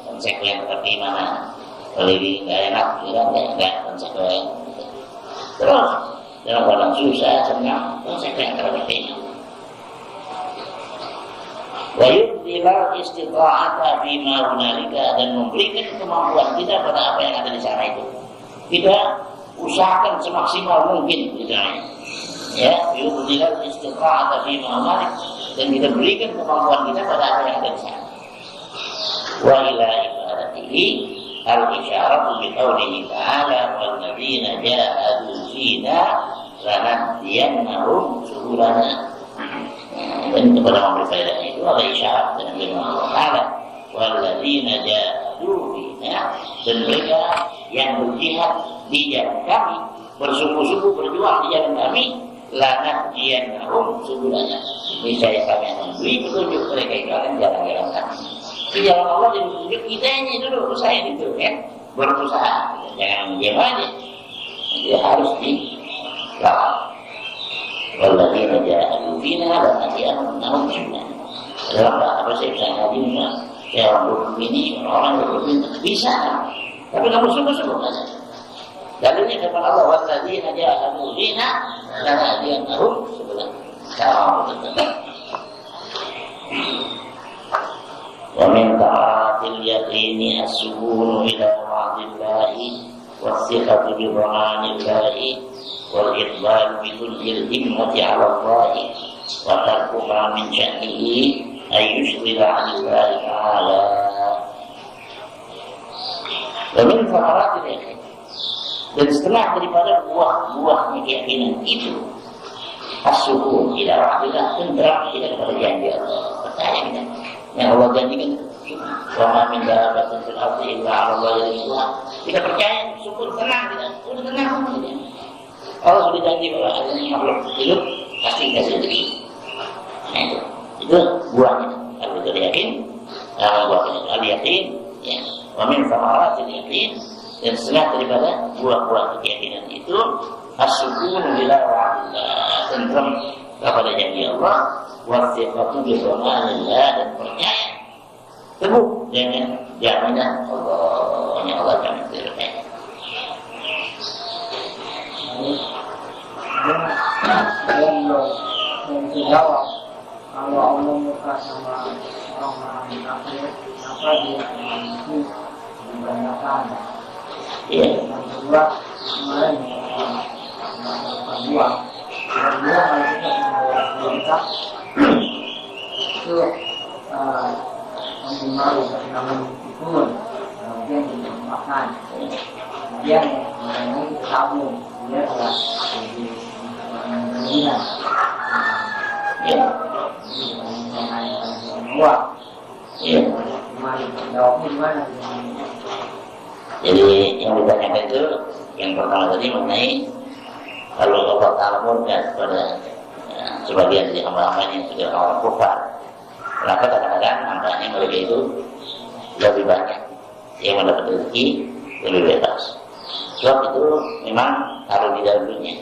konsekuen seperti mana. Lebih nggak enak, nggak konsekuen. Terus dalam keadaan susah, senang, konsekuen terhadap iman. Wa yudhilal istita'ata bima hunalika, dan memberikan kemampuan kita pada apa yang ada di sana itu. Kita usahakan semaksimal mungkin misalnya. Ya, yudhilal istita'ata bima hunalika, dan kita berikan kemampuan kita pada apa yang ada di sana. Wa ila ibadatihi al-isyaratu bi qawlihi ta'ala wal ladzina jahadu fina lanahdiyannahum subulana. Dan kepada memberi faedah itu ada isyarat dengan firman Allah Taala walladzina jahadu fina, dan mereka yang berjihad di jalan kami, bersungguh-sungguh berjuang di jalan kami, lanahdiyannahum subulana, niscaya kami akan beri petunjuk mereka itu akan jalan-jalan kami. Di jalan Allah ditunjuk kita ini dulu, usaha itu kan, berusaha, jangan diam aja, dia harus dilawan. Walladzina jahadu fina lanahdiyannahum subulana. Dalam apa saya bisa ngadinya, saya orang begini, orang begini bisa, tapi kamu sungguh-sungguh saja. Dalilnya firman Allah walladzina jahadu fina lanahdiyannahum subulana. Kalau betul. Wa min ta'atil yaqini as-subulu ila wa'dillahi was-sikhatu bi dhamanillahi wal iqbal bi kullil himmati 'ala Allah wa tarku ma min sya'nihi ay yushrila 'ala Allah ta'ala. Wa min thamaratil yaqin, dan setengah daripada buah-buah keyakinan itu as-subul ila wa'dillah, tentram kita kepada janji Allah. Percaya kita yang Allah janjikan, wa ma min dabbatin fil ardi illa 'ala Allahi rizquha. Kita percaya, syukur, tenang kita. Udah tenang kita. Allah sudah janji bahwa ada makhluk hidup pasti kasih rezeki. Nah itu buahnya. Kalau kita yakin, buahnya al-yakin, ya. Wa min thamaratil yakin, dan setengah daripada buah-buah keyakinan itu as-sukun ila wa'dillah, tentram kepada janji Allah, wasiqatu bi dhama'illah, dan percaya teguh dengan jaminan Allah, yang Allah akan memberikan. Yang dijawab kalau Allah muka sama orang-orang kafir, apa dia mampu membayangkan? Yang kedua, kemarin kedua kalau kita itu minimal namun pun kemudian dimakan, kemudian mengenai tabung dia telah jadi dunia. Wah, Ya. jawabnya gimana? Jadi yang ditanyakan itu yang pertama tadi mengenai kalau Allah Ta'ala murka kepada sebagian dari hamba-hambanya yang sudah orang kufar, kenapa kadang-kadang hambanya mereka itu lebih banyak yang mendapat rezeki lebih bebas. Sebab itu memang kalau di dalam dunia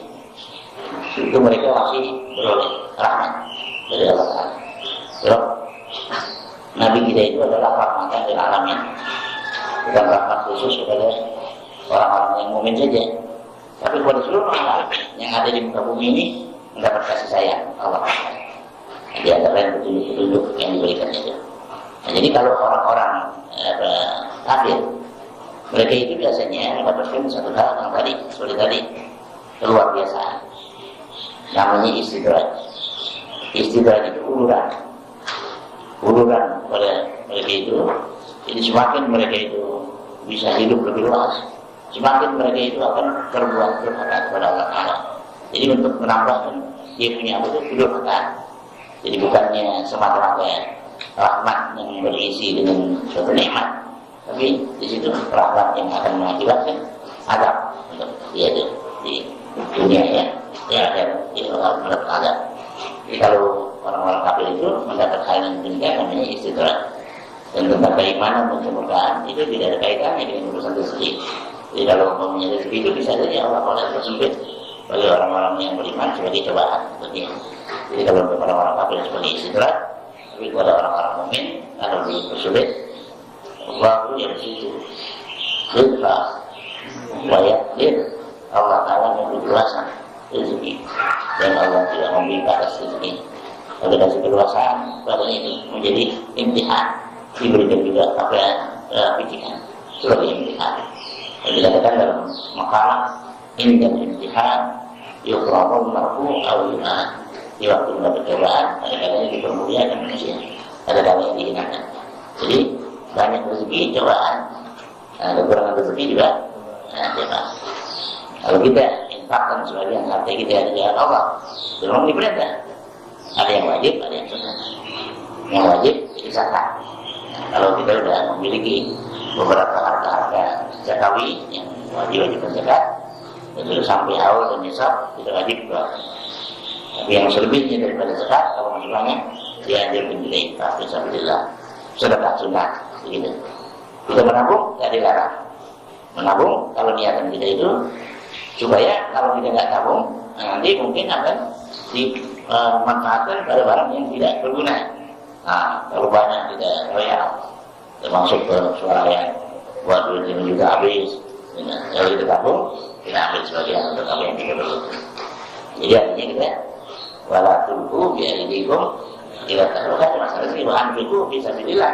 itu mereka masih beroleh rahmat dari Allah Ta'ala. Sebab Nabi kita itu adalah rahmatan lil alamin, bukan rahmat khusus kepada orang-orang yang mukmin saja, tapi kepada seluruh alam yang ada di muka bumi ini mendapat kasih sayang Allah. Di antara yang petunjuk yang diberikan itu. Nah, jadi kalau orang-orang kafir, mereka itu biasanya mendapatkan satu hal yang tadi, seperti tadi, luar biasa. Namanya istidraj. Istidraj itu uluran pada mereka itu. Jadi semakin mereka itu bisa hidup lebih luas, semakin mereka itu akan terbuat durhaka kepada Allah Ta'ala. Jadi untuk menambahkan dia punya apa itu durhaka. Jadi bukannya semata-mata rahmat yang berisi dengan suatu nikmat, tapi di situ rahmat yang akan mengakibatkan adab untuk dia di dunia ya akan mendapat adab. Jadi kalau orang-orang kafir itu mendapat hal yang demikian namanya istidraj. Dan tentang keimanan dan kemurkaan itu tidak ada kaitannya dengan urusan rezeki. Jadi kalau mempunyai rezeki itu bisa saja Allah boleh tersempit bagi orang-orang yang beriman sebagai cobaan seperti itu. Jadi kalau untuk orang-orang kafir seperti istidraj, tapi kepada orang-orang mukmin kalau dipersulit, Allah yang situ rizqa wayat Allah Ta'ala yang berkuasa rezeki dan Allah tidak memberikan atas rezeki. Kalau kasih keluasaan padanya itu menjadi imtihan, diberikan juga apa pikiran sebagai imtihan. Dan dikatakan dalam makalah ini dan imtihan yukramul marfu awliman. Di waktu mendapat cobaan kadang-kadang dipermuliakan manusia, kadang-kadang dihinakan. Jadi banyak rezeki cobaan, kekurangan rezeki juga cobaan. Kalau kita infakkan sebagian harta kita di jalan Allah, belum diperintah. Ada yang wajib, ada yang sunnah. Yang wajib itu zakat. Kalau kita sudah memiliki beberapa harta-harta zakawi yang wajib zakat, itu sampai awal dan nisab kita wajib keluar. Tapi yang selebihnya daripada zakat, kalau masih banyak, dianjurkan kita infak fisabilillah, sedekah sunnah, begitu. Kita menabung, tidak dilarang. Menabung kalau niatan kita itu supaya kalau kita nggak tabung, nanti mungkin akan dimanfaatkan pada barang yang tidak berguna. Nah, kalau banyak kita royal, termasuk ke suara buat duit ini juga habis. Kalau kita tabung, kita ambil sebagian untuk apa yang kita perlu. Jadi artinya kita wala tulqu bi aydikum ila tahlukah, masalah ini wa anfiqu fi sabilillah.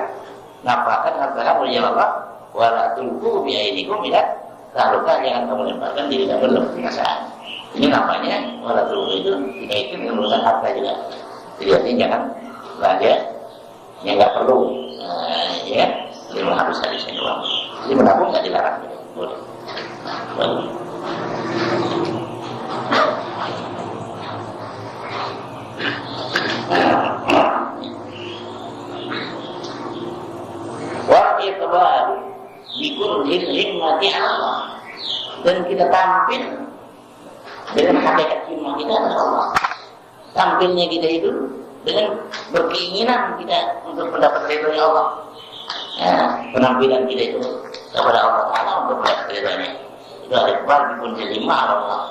Nafkahkan harta kamu ya Allah, wala tulqu bi aydikum ila tahlukah, jangan kamu lemparkan diri kamu dalam binasaan. Ini namanya wala tulqu itu dikaitkan dengan urusan harta juga. Jadi artinya jangan belanja yang nggak perlu, ya, jadi habis-habisin uang. Jadi menabung nggak dilarang, boleh. Boleh. Wa'itbar bikulhil himmati Allah, dan kita tampil dengan hakikat himmah kita adalah Allah. Tampilnya kita itu dengan berkeinginan kita untuk mendapat ridhonya Allah. Penampilan kita itu kepada Allah Ta'ala untuk mendapat ridhonya. Itu al-ikbar bikulhil himmah Allah.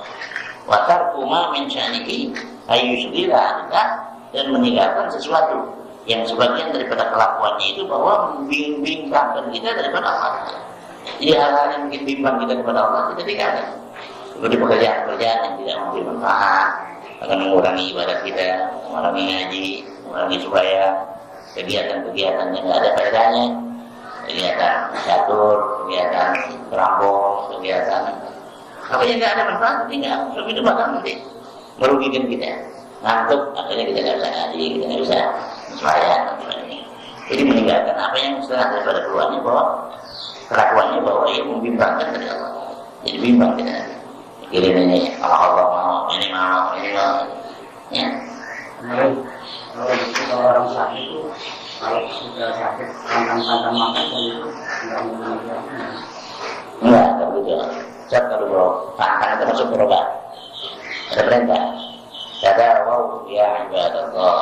Wa tarku ma min sya'nihi ayyushdila kita, dan meninggalkan sesuatu yang sebagian daripada kelakuannya itu bahwa membimbangkan kita daripada Allah. Jadi hal-hal yang bikin bimbang kita kepada Allah kita tinggalkan. Seperti pekerjaan-pekerjaan yang tidak memberi manfaat, akan mengurangi ibadah kita, mengurangi ngaji, mengurangi supaya kegiatan-kegiatan yang tidak ada faedahnya, kegiatan catur, kegiatan perampok, kegiatan apa yang tidak ada manfaat, tinggal. Sebab itu bakal nanti merugikan kita. Ngantuk, akhirnya kita tidak bisa ngaji, kita tidak bisa sembahyang dan sebagainya. Jadi meninggalkan apa yang setengah daripada keluarnya bahwa kelakuannya bahwa ia membimbangkan dari Allah. Jadi bimbang kita. Kirim ini, Allah mau, ini mau, ini mau. Ya. kalau orang sakit itu kalau sudah sakit pantang makan itu nggak mau enggak begitu. Sebab kalau pantang itu masuk berobat. Ada perintah. Kata wow ya ibadallah.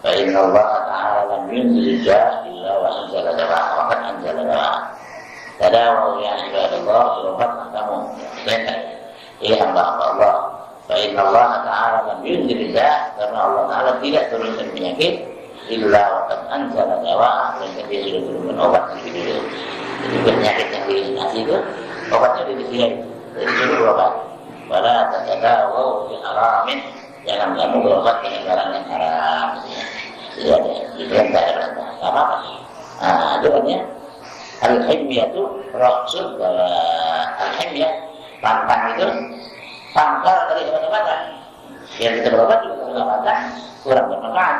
Fa inna Allah ta'ala lam yunzil illa wa anzala dawa wa qad anzala dawa. Kata wow ya ibadallah berobat kamu. Perintah. Ya hamba Allah. Fa inna Allah ta'ala lam yunzil karena Allah Ta'ala tidak turunkan penyakit illa wa qad anzala dawa. Dan dia sudah turunkan obat itu. Jadi penyakit yang dikasih itu obatnya disediakan. Jadi suruh berobat. Wala tatadawu bi haramin, jangan kamu berobat dengan barang yang haram. Jadi ada diperintah apa? Doanya al-himyah itu rasul al-himyah pantang itu pangkal dari obat-obatan. Yang kita berobat juga obat-obatan kurang bermanfaat.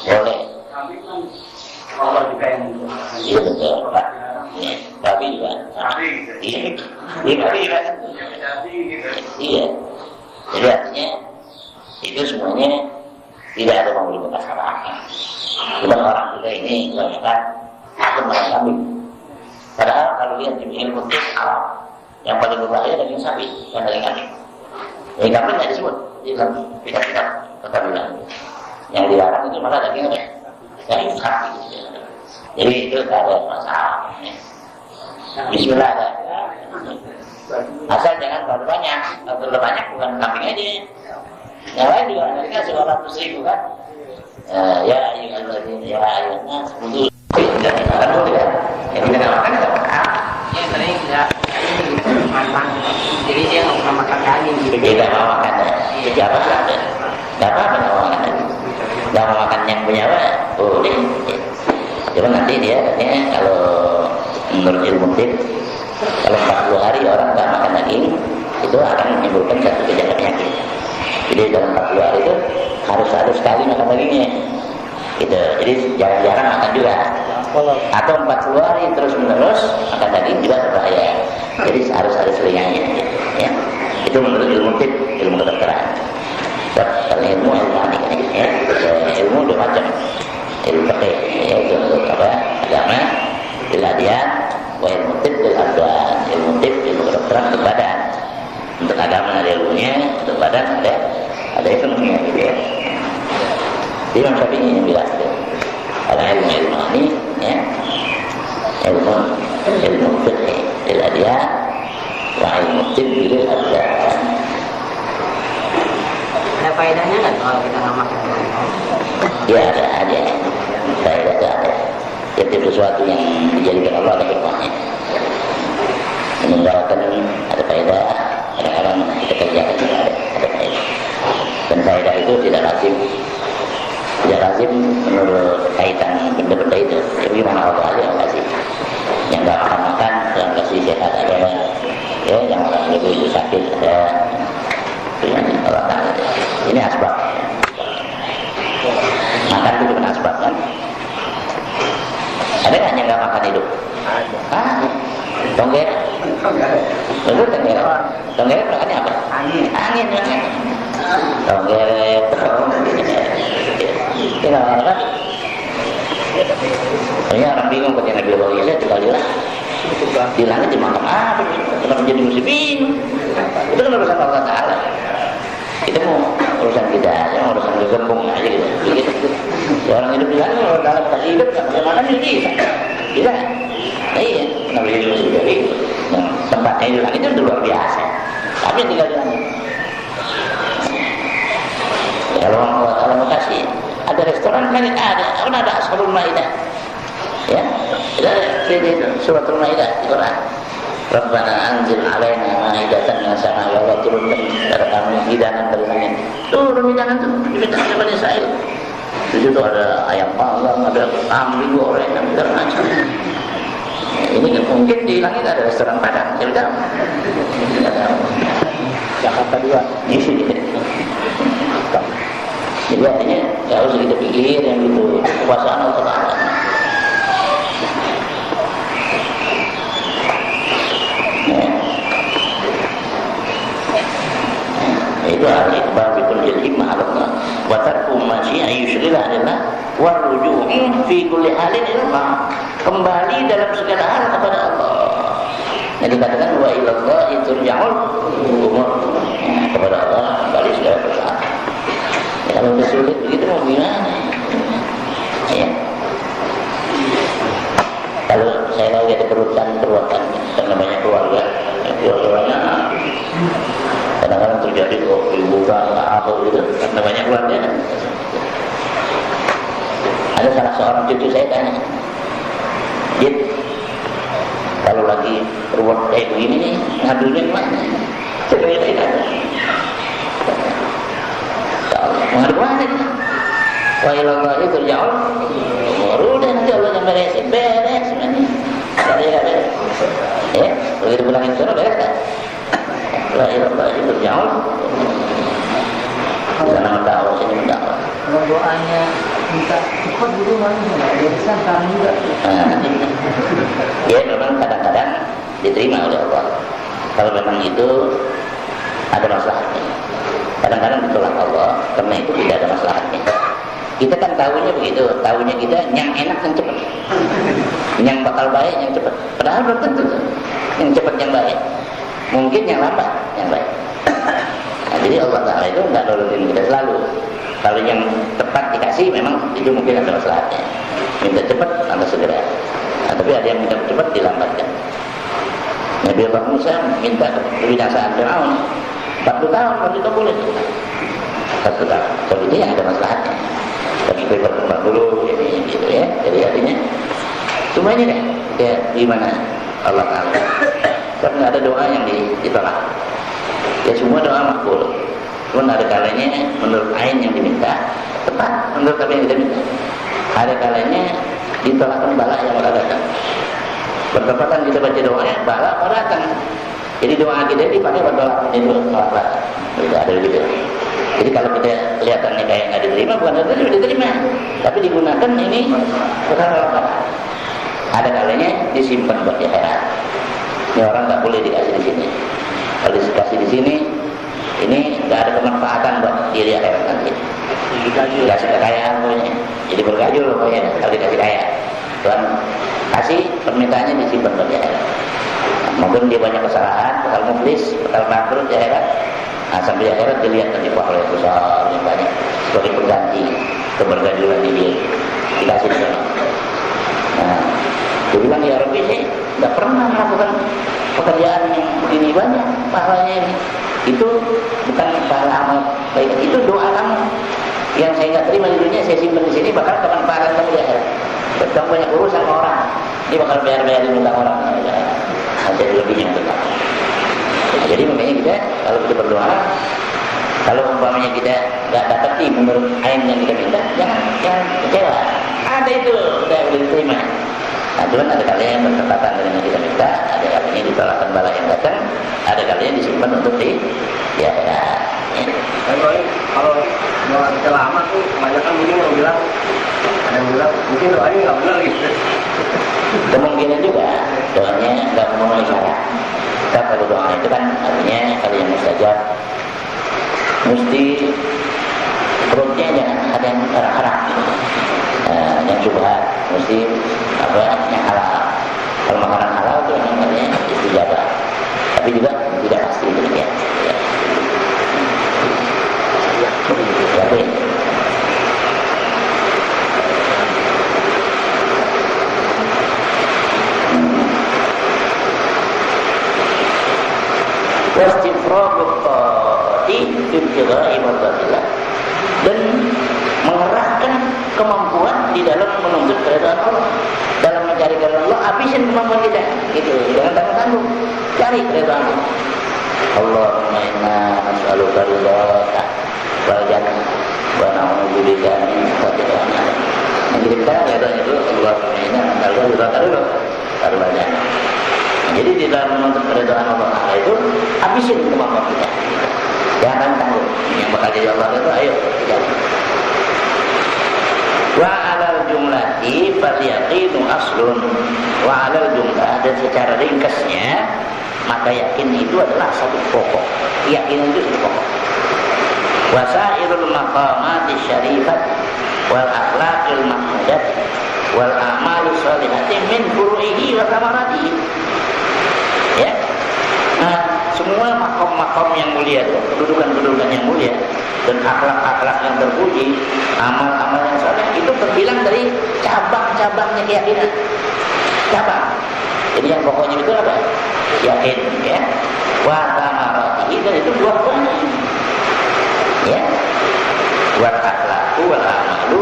Boleh. kalau dipengen Iya betul, Pak. Babi juga. Iya, babi juga. Iya. Jadi artinya itu semuanya tidak ada memberi bekas apa-apa. Cuma orang kita ini kebanyakan takut makan kambing. Padahal kalau lihat di ilmu alam yang paling berbahaya daging sapi dan daging kambing. Daging kambing tidak disebut di dalam kitab-kitab ketabilan. Yang dilarang itu malah daging apa? Daging sapi. Jadi itu tidak ada masalah. Bismillah ada. Asal jangan terlalu banyak. Kalau terlalu banyak bukan kambing aja. Yang lain juga Amerika 900.000 kan. Ya ayuhalladzina ya ayyuhannas khudhu jangan ya. Yang kita makan tidak makan. ya sering tidak makan jadi dia nggak pernah makan daging gitu. Beda mau makan ya. Siapa sih ada? Tidak apa-apa mau makan. Tidak mau makan yang punya apa? Boleh. Cuma nanti dia katanya kalau menurut ilmu tip kalau 40 hari orang nggak makan daging itu akan menimbulkan satu gejala penyakit. Jadi dalam 40 hari itu harus sekali makan dagingnya. Gitu. Jadi jarang-jarang makan juga. Atau 40 hari terus menerus makan daging juga berbahaya. Jadi harus ada selingannya. Ya. Itu menurut ilmu tip, ilmu kedokteran. Kalau ilmu ya. Ilmu dua macam. Ilmu fikih, ya, itu untuk apa? Agama, iladian, wa ilmu tib bil abdan. Ilmu tib, ilmu kedokteran untuk badan. Untuk agama ada ilmunya, untuk badan ada ilmunya gitu ya. Imam Syafi'i yang bilang itu. Kalau ilmu ini ya, ilmu fikih, iladian, wa ilmu tib bil abdan. Ada faedahnya nggak kalau kita nggak makan? Ya ada aja. Faedah itu ada. Setiap sesuatu yang dijadikan Allah ada hikmahnya. Meninggalkan ada faedah, kadang-kadang kita kerjakan juga ada faedah. Dan faedah itu tidak lazim menurut kaitan benda-benda itu. Jadi mana Allah aja yang kasih. Yang nggak makan, yang kasih sehat ada. Ya, yang orang lebih sakit ada. Ini Allah Ta'ala. Ini asbab. Makan itu bukan asbab kan? Ada nggak yang nggak makan hidup? Ada. Tonggek? Betul tonggek? Tonggek makannya apa? Angin. Tonggek. Ini nggak makan? Ini orang bingung ketika biologi saya tinggal di langit dimakan apa? Kenapa jadi musim ini? Itu kan urusan Allah Ta'ala. Itu mau urusan kita, yang urusan gembung aja gitu. Ya, orang hidup di sana kalau dalam kasih hidup nggak bisa makan jadi bisa. Nah, iya, kenapa jadi musim jadi? Yang tempatnya di langit itu luar biasa. Tapi tinggal di langit. Ya, kalau Allah Ta'ala mau kasih, ada restoran langit ada Ashabul Maidah. Ya, ada di suratul Maidah di Quran. Rabbana anzil alaina ma'idatan minas sama'i wa turunkan kepada kami hidangan dari langit. Turun hidangan itu diminta oleh Bani Israil. Di situ ada ayam panggang, ada kambing goreng, dan segala macam. Ini kan mungkin di langit ada restoran Padang, saya tahu. Jakarta juga. Jadi artinya nggak harus kita pikir yang itu kekuasaan Allah Ta'ala. Itu artinya kebal bikul jadi wa tarku ma yushghilha anillah wa ruju'u fi kulli halin ila Allah. Kembali dalam segala hal kepada Allah. Yang dikatakan wa ilallahi turja'ul umur. Kepada Allah kembali segala persoalan. Ya, kalau sulit begitu mau gimana? Ya. Kalau saya lagi ada kerutan karena banyak keluarga, keluarganya kadang-kadang terjadi liburan atau gitu karena banyak keluarga. Ada salah seorang cucu saya tanya, Jid, kalau lagi ruwet kayak begini nih, ngadunya kemana? Saya bilang, mengadu kemana? Wa ilallahi turja'ul umur. Udah nanti Allah yang beres semuanya. Beres. Ya, begitu pulangin sana beres kan? Wa ilallahi turja'ul umur. Sana mendakwah, sini mendakwah. Kalau doanya minta cepat dulu mana? Biasa sekarang juga. Ya memang kadang-kadang diterima oleh Allah. Kalau memang itu ada masalahnya. Kadang-kadang ditolak Allah karena itu tidak ada masalahnya. Kita kan tahunya begitu, tahunya kita yang enak yang cepat, yang bakal baik yang cepat. Padahal belum tentu yang cepat yang baik, mungkin yang lambat yang baik. Nah, jadi Allah Taala itu nggak nolongin kita selalu. Kalau yang tepat dikasih memang itu mungkin ada masalahnya. Minta cepat atau segera. Nah, tapi ada yang minta cepat dilambatkan. Nabi Allah Musa minta kebinasaan Fir'aun 40 tahun baru itu boleh. 1 tahun. Kalau ini yang ada masalahnya. Tapi berkembang dulu ini gitu ya. Jadi artinya cuma ini deh ya gimana Allah Taala. Karena ada doa yang ditolak. Ya semua doa makbul. Cuma ada kalanya menurut ain yang diminta tepat menurut apa yang kita minta. Ada kalanya ditolakkan bala yang bakal datang. Bertepatan kita baca doanya bala datang. Jadi doa kita dipakai buat tolak itu tolak. Tidak ada begitu. Jadi kalau kita kelihatannya kayak nggak diterima, bukan berarti sudah diterima, tapi digunakan ini perkara apa? Ada kalanya disimpan buat di akhirat. Ini orang nggak boleh dikasih di sini. Kalau dikasih di sini, ini nggak ada kemanfaatan buat diri akhirat nanti. Dikasih kekayaan pokoknya, jadi bergajul pokoknya kalau dikasih kaya. Tuhan kasih permintaannya disimpan buat di akhirat. Mungkin dia banyak kesalahan, bakal muflis, bakal bangkrut di akhirat. Nah, sampai di akhirat dilihat nanti pahala yang besar yang banyak sebagai pengganti kebergajulan dia dikasih di sana. Nah, dia bilang ya Rabbi saya nggak pernah melakukan pekerjaan yang begini banyak pahalanya ini. Itu bukan pahala amal baik, itu doa kamu yang saya nggak terima di dunia saya simpan di sini bakal kemanfaatan kamu di akhirat. Kamu banyak urusan sama orang, ini bakal bayar-bayarin utang orang. Ada lebihnya untuk kamu. Nah, jadi makanya kita kalau kita berdoa, kalau umpamanya kita nggak dapati menurut ain yang kita minta, jangan kecewa. Ada itu sudah boleh diterima. Nah, cuman ada kalanya bertepatan dengan yang kita minta, ada kalanya ditolakkan bala yang datang, ada kalanya disimpan untuk di akhirat. Ya. Kalau doa kita lama tuh, kebanyakan mungkin yang bilang, ada yang bilang mungkin doanya nggak benar gitu. Kemungkinan juga doanya nggak memenuhi syarat. Kita kalau doa itu kan artinya kalau yang mustajab mesti perutnya jangan ada yang haram, yang syubhat, mesti yang halal. Kalau makanan halal itu namanya istijabah, tapi juga tidak pasti demikian. Yakin. Wastifraqut ta'ati ibtigha'i mardatillah, dan mengerahkan kemampuan di dalam menuntut keridhaan Allah, dalam mencari keridhaan Allah. Habisin kemampuan kita gitu, jangan tanggung-tanggung, cari keridhaan Allah. Allahumma inna nas'aluka ridhaka wal jannah wa na'udzubika min sakhatika. Yang kita keridhaan itu Allahumma inna nas'aluka ridhaka wal jannah. Jadi di dalam menuntut keridhaan Allah itu habisin kemampuan kita. Jangan tanggung. Yang bakal jadi Allah itu ayo kita. Wa 'alal jumlati fal yaqinu aslun. Wa 'alal jumlah, dan secara ringkasnya maka yakin itu adalah satu pokok. Yakin itu satu pokok. wasairul maqamati syarifat wal akhlaqil mahmudat wal amali sholihati min furu'ihi wa thamaratihi. Ya. Nah, semua makom-makom yang mulia, kedudukan-kedudukan yang mulia dan akhlak-akhlak yang terpuji, amal-amal yang saleh itu terbilang dari cabang-cabangnya keyakinan. Cabang. Jadi yang pokoknya itu apa? Yakin, ya. Wa thamaratihi, dan itu buah-buahnya. Ya. Wal akhlaqu wal amalu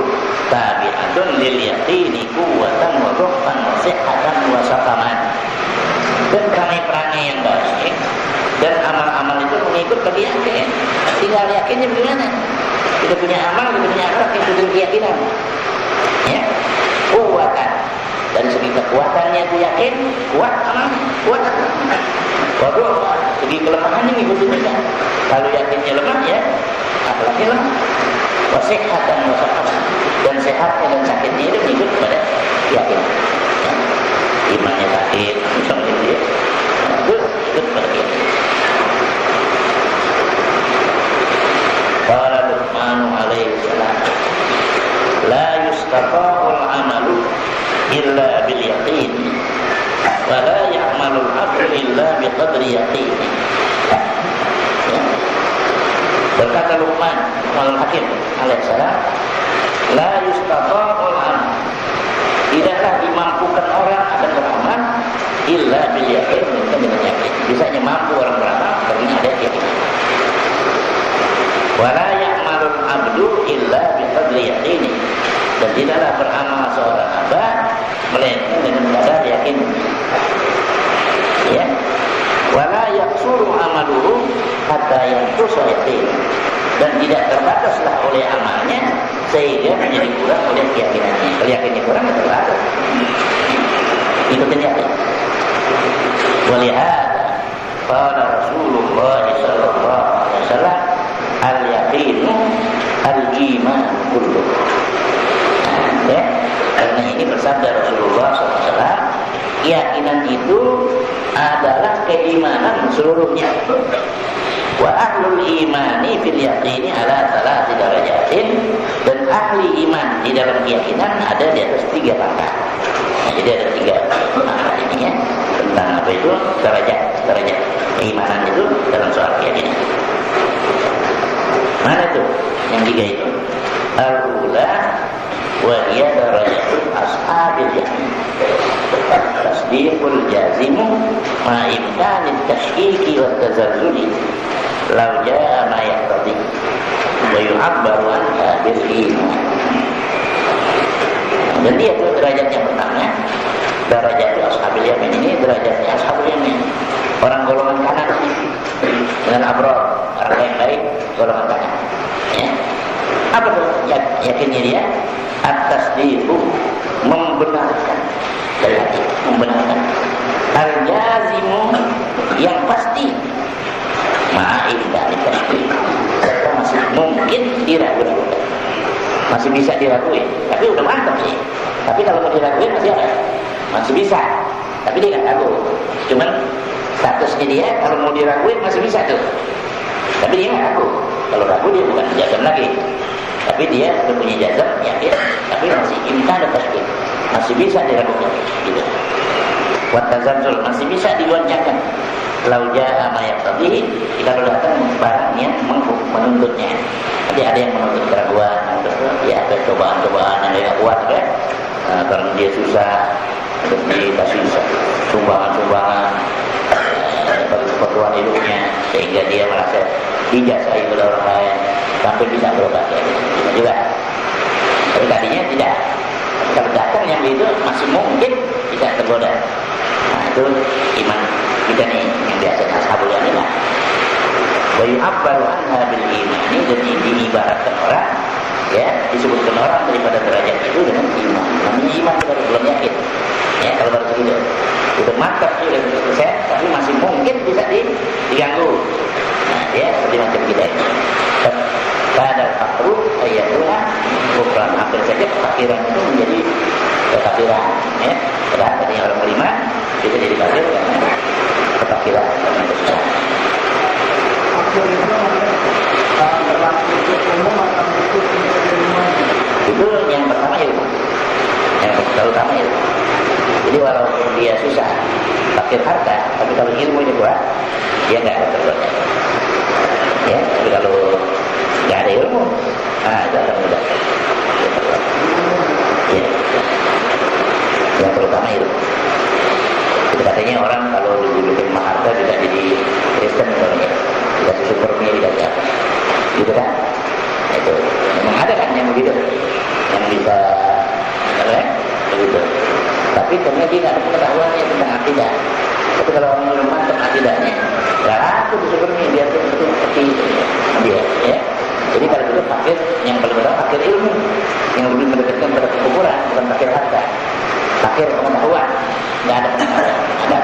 tabi'atun lil yaqini quwwatan wa ruhban wa sihhatan wa saqaman. Dan perangai-perangai yang baik dan amal-amal itu mengikut bagi yakin. Tinggal yakinnya bagaimana? Kita punya amal, kita punya akhlak yang sudah keyakinan. Ya, kuatan. Dari segi kekuatannya itu yakin, kuat amalnya, kuat akhlaknya. Waduh, segi kelemahannya ngikutin juga. Kalau yakinnya lemah, ya akhlaknya lemah. Wasihatan wasaqaman, dan sehatnya dan sakitnya itu mengikut kepada keyakinan. Ya. Imannya sakit, misalnya dia itu ikut pada keyakinan. Qala Luqman alaihi salam, la yustata'ul amalu illa bil yaqin wa la ya'malul 'abdu illa biqadri yaqin. Ya. Berkata Luqman al-Hakim alaihi salam, la yustata'ul amal, tidaklah dimampukan orang akan beramal illa bil yaqin, dengan yakin. Bisanya mampu orang beramal karena ada keyakinan. Wala ya'malul 'abdu illa biqadri yaqini, dan tidaklah beramal seorang hamba melainkan dengan kadar yakin. Ya. Wala yaqsuru amaluhu hatta yanqusa yaqin, dan tidak terbataslah oleh amalnya sehingga menjadi kurang oleh keyakinannya. Kalau yakinnya kurang, ya terbatas. Ikutin yakin. Walihada qala Rasulullah sallallahu alaihi wasallam, al-yaqinu al-iman kullu. Ya, karena ini bersabda Rasulullah SAW, keyakinan itu adalah keimanan seluruhnya. Wa ahlul imani fil yaqini ala salati darajatin, dan ahli iman di dalam keyakinan ada di atas 3 pangkat. Nah, jadi ada 3 pangkat ini, ya, tentang apa itu derajat keimanan itu dalam soal keyakinan. Mana itu? Yang 3 itu. Al-ula wa hiya darajatul ashabil yakin. Tasdiqul jazimu ma imkanit tashkiki wa tazazzuli law jaa ma yaqtadi wa yu'abbaru anha bil iman. Dan dia itu derajat yang pertama, derajat ashabil yamin. Ini derajatnya ashabul yamin, orang golongan kanan dengan abrar, orang yang baik, golongan kanan. Ya. Apa tuh yakinnya dia? At-tasdiqu, membenarkan, berarti membenarkan. Al-jazimu, yang pasti. Ma'in dari tasdiq, serta masih mungkin diragukan, masih bisa diraguin, tapi udah mantap sih. Tapi kalau mau diraguin masih ada, masih bisa, tapi dia nggak ragu. Cuman statusnya dia kalau mau diraguin masih bisa tuh, tapi dia nggak ragu. Kalau ragu dia bukan jazam lagi, tapi dia udah punya jazam, yakin, tapi masih imkan dan tasdik, masih bisa diragukan, gitu. Wattazalzul, masih bisa digoncangkan. Lau jaa ma yaqtadi, kalau datang barang yang menuntutnya. Nanti ada yang menuntut keraguan, ya ada cobaan-cobaan yang dia kuat, kan? Karena dia susah, terus dikasih sumbangan-sumbangan bagi kebutuhan hidupnya, sehingga dia merasa dijasai oleh orang lain sampai bisa berobat, ya, gitu juga. Tapi tadinya tidak. Kalau datang yang itu masih mungkin tidak tergoda. Nah, itu iman kita nih yang biasa ashabul yamin. Wa yu'abbaru anha bil imani, dan diibaratkan orang, ya, disebutkan orang daripada derajat itu dengan iman. Namanya iman baru belum yakin. Ya, kalau baru segitu udah mantap sih, udah 100%, tapi masih mungkin bisa diganggu. Nah, dia seperti macam kita ini. Pada fakru ayatullah bukan hampir saja kefakiran itu menjadi kekafiran, ya. Padahal tadi orang beriman bisa jadi kafir karena kefakiran, karena kesusahan. Fakir itu berlaku susah fakir harta, tapi kalau ilmunya kuat dia nggak akan tergoda. Ya, tapi kalau nggak ada ilmu, itu akan mudah. Ya, yang terutama ilmu. Jadi katanya orang kalau diberikan harta tidak jadi Kristen misalnya, dikasih supermi, dikasih apa, gitu kan? Itu memang ada kan yang begitu, yang bisa, begitu. Tapi karena dia nggak ada pengetahuannya tentang akidah. Tapi kalau orang belum mantap akidahnya, nggak aku bisa supermi biar itu seperti dia, ya. Jadi kalau itu fakir, yang paling utama fakir ilmu, yang lebih mendekatkan pada kekuburan, bukan fakir harta. Fakir pengetahuan, nggak ada pengetahuan, ada.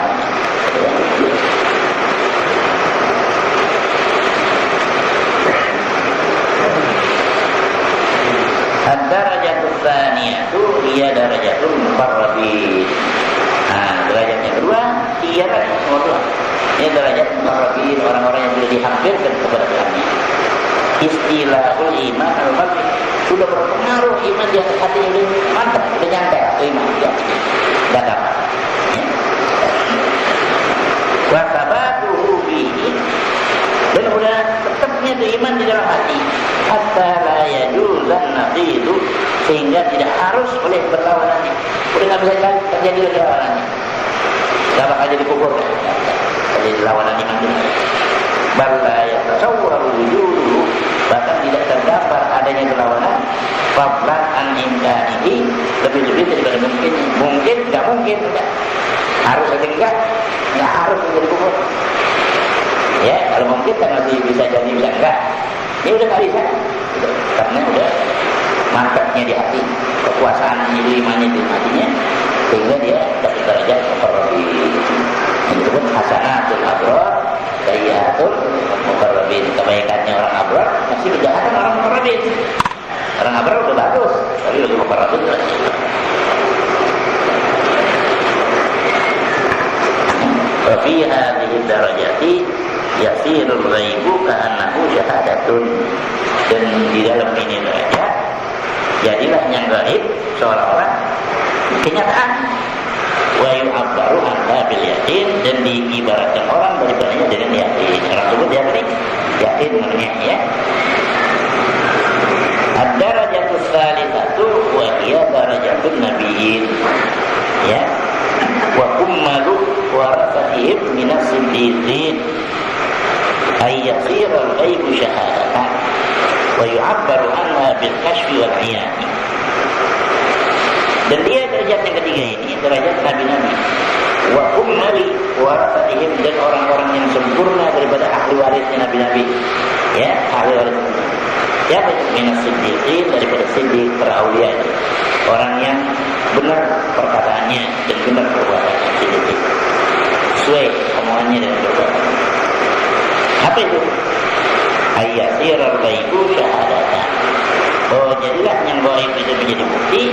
Ad-darajatul tsaniyatu hiya darajatul muqarrabin. Derajat yang kedua, iya kan, ini derajat muqarrabin, orang-orang yang sudah dihampirkan kepada Tuhannya. Istilahul iman al-qalbi, sudah berpengaruh iman di hati ini, mantap, sudah nyampe atau iman di hatinya, tidak dapat. Wa sabatuhu bihi, dan sudah tetapnya itu iman di dalam hati, hatta la yajuzan naqidu, sehingga tidak harus oleh berlawanannya, sudah nggak bisa terjadi lagi lawanannya, nggak bakal jadi kubur, jadi lawanan iman itu. Balla yatasawwaru wujuduhu, bahkan tidak terdapat adanya perlawanan, fadlan an imkanihi, lebih-lebih daripada mungkin, nggak mungkin, enggak. Harus atau enggak harus menjadi kufur. Ya, kalau mungkin kan masih bisa jadi, bisa enggak. Ini udah nggak bisa, karena udah mantapnya di hati, kekuasaan imannya di hatinya, sehingga dia dapat derajat muqarrabin. Yang disebut hasanatul abrar, sayyiatul muqarrabin. Kebaikannya orang abrar masih kejahatan orang muqarrabin. Orang abrar udah bagus, tapi lagi muqarrabin lagi. Wa fi hadhihi darajati yasirul ghaibu ka'annahu syahadatun. Dan di dalam ini derajat jadilah yang gaib seolah-olah kenyataan. Wa yu'abbaru anha bil yakin, dan diibaratkan orang daripadanya dengan yakin. Orang sebut dia apa? Yakin namanya, ya. Ad-darajatus tsalitsatu wa hiya darajatun nabiyyin, ya. Wa kummalu warasatihim minas siddiqin, ay yasira al-ghaibu syahadatan wa yu'abbaru anha bil kashfi wal 'iyani. Dan dia derajat yang ketiga ini derajat nabi-nabi. Wa ummali warasatihim, dan orang-orang yang sempurna daripada ahli warisnya nabi-nabi. Ya, ahli waris. Siapa itu? Minas siddiqin, daripada siddiq, para aulia itu. Orang yang benar perkataannya dan benar perbuatannya, siddiq. Sesuai omongannya dan perbuatannya. Apa itu? Ayyasiral ghaibu syahadatan. Oh, jadilah yang gaib itu menjadi bukti.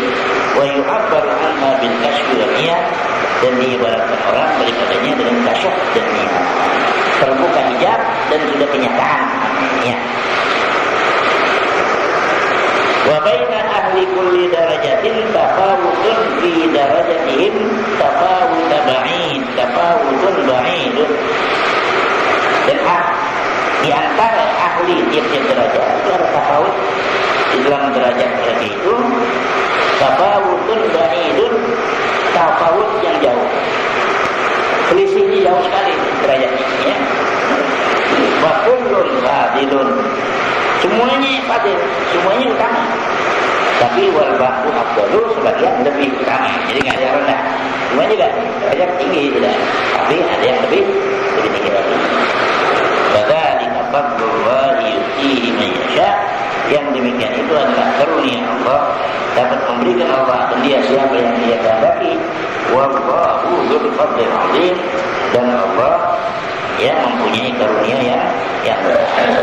Wa yu'abbaru anha bil kashfi wal 'iyan, dan diibaratkan orang daripadanya dengan kasyaf dan iman, terbuka hijab dan sudah kenyataan, ya. Wa baina ahli kulli darajatin tafawutun fi darajatihim tafawutun ba'id. Dan di antara ahli tiap-tiap derajat itu ada tafawut di dalam derajat mereka itu, tafawutun ba'idun, tafawut yang jauh, selisihnya jauh sekali derajatnya, ya. Wa kullun fadilun, semuanya fadil, semuanya utama. Tapi wal ba'du afdalu, sebagian lebih utama. Jadi nggak ada yang rendah, semuanya juga derajat tinggi, tidak. Tapi ada yang lebih tinggi lagi. Dzalika fadlullahi yu'tihi man yasha. Yang demikian itu adalah karunia Allah, dapat memberikan Allah dan dia siapa yang dia kehendaki. Wallahu dzul fadlil 'azim, dan Allah ya mempunyai karunia yang besar.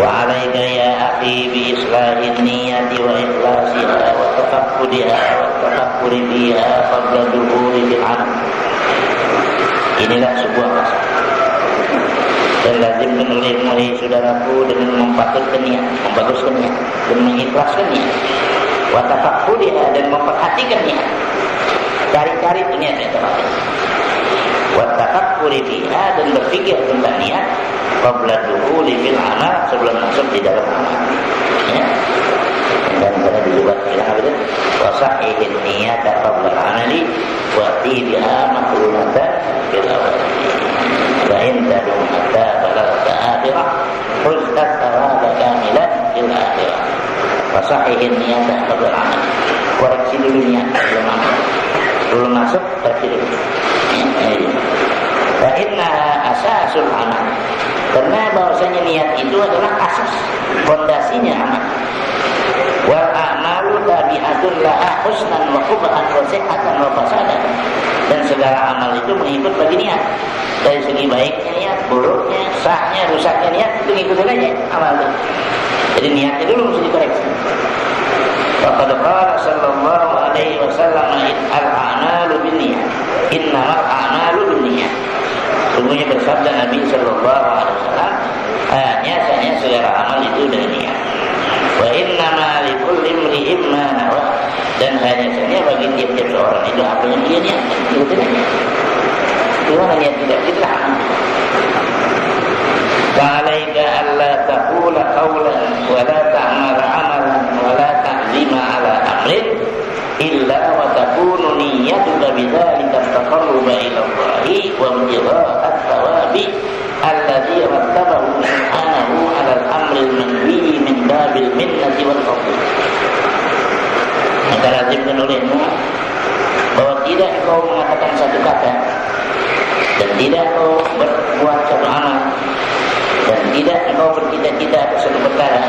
وعليك يا أخي بإصلاح النية وإخلاصها وتفقدها والتفكر فيها قبل الدخول في العمل. Inilah sebuah masalah. Dan lazimkan oleh saudaraku dengan membaguskan niat dan mengikhlaskan niat. Wa tafakkurha dan memperhatikan niat. Cari-cari itu niat yang tepat. Wa tafakkuri fiha dan berpikir tentang niat qabla dukhuli fil amal sebelum masuk di dalam amal. Ya. Dan pada dibuat bilang apa itu? Wa sahihin niyata qabla amali wa tibiha makrunatan fil awal. Wa in tadum hatta balagta akhirah huztat thawaba kamilan fil akhirah. Wa sahihin niyata qabla amali. Koreksi dulu niat sebelum amal. Belum masuk koreksi dulu. Wa innaha asasul amal. Karena bahwasanya niat itu adalah asas, fondasinya amal. Wal a'malu tabi'atun laha husnan wa qubhan wa sihhatan wa fasadan. Dan segala amal itu mengikut bagi niat. Dari segi baiknya niat, buruknya, sahnya, rusaknya niat itu ngikutin aja amal itu. Jadi niatnya dulu mesti dikoreksi. Faqad qala sallallahu alaihi wasallam al-a'malu binniyat. Innamal a'malu binniyat. Sungguhnya bersabda Nabi sallallahu alaihi wasallam, hanya segala amal itu dengan niat. Wa innama likulli imri'in ma nawa. Dan hanya bagi tiap-tiap seorang itu apa yang dia niatkan. Itu aja. Gimana niat kita? Fa'alaika alla taqula qawlan wa la ta'mala 'amalan wa la ta'zima 'ala amrin illa wa takunu niyyatuka bidzalika taqarruba ila Allah wa ibtigha'a at-thawabi alladhi rattabahu subhanahu 'ala al-amri al-manwi min babil minnati wal fadl. Maka lazimkan olehmu bahwa tidak kau mengatakan satu kata dan tidak kau berbuat satu amal dan tidak kau bercita-cita atas satu perkara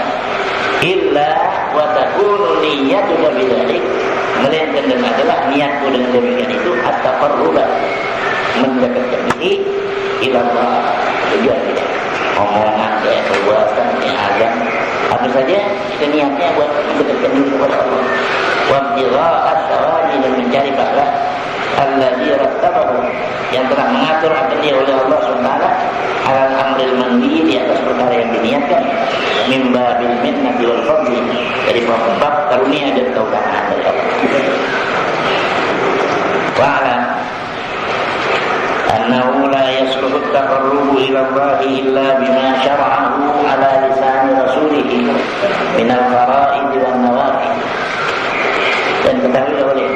illa wa takunu niyyatuka bidzalik, melainkan dan adalah niatku dengan demikian itu at-taqarruba, mendekatkan diri ila Allah. Tujuan kita omongan, perbuatan, azam, apa saja kita niatnya buat mendekatkan diri kepada Allah. Wa ibtigha'a at-thawabi, dan mencari pahala alladzi rattabahu, yang telah mengatur akan dia oleh Allah SWT alal amril manwi, di atas perkara yang diniatkan, mimba bil minnati wal fadli, dari bab karunia dan keutamaan dari Allah. Wa'alam annahu la yasluhu at-taqarrubu ila Allah illa bima syara'ahu ala lisan rasulih min al-fara'id wan nawafil. Dan ketahui oleh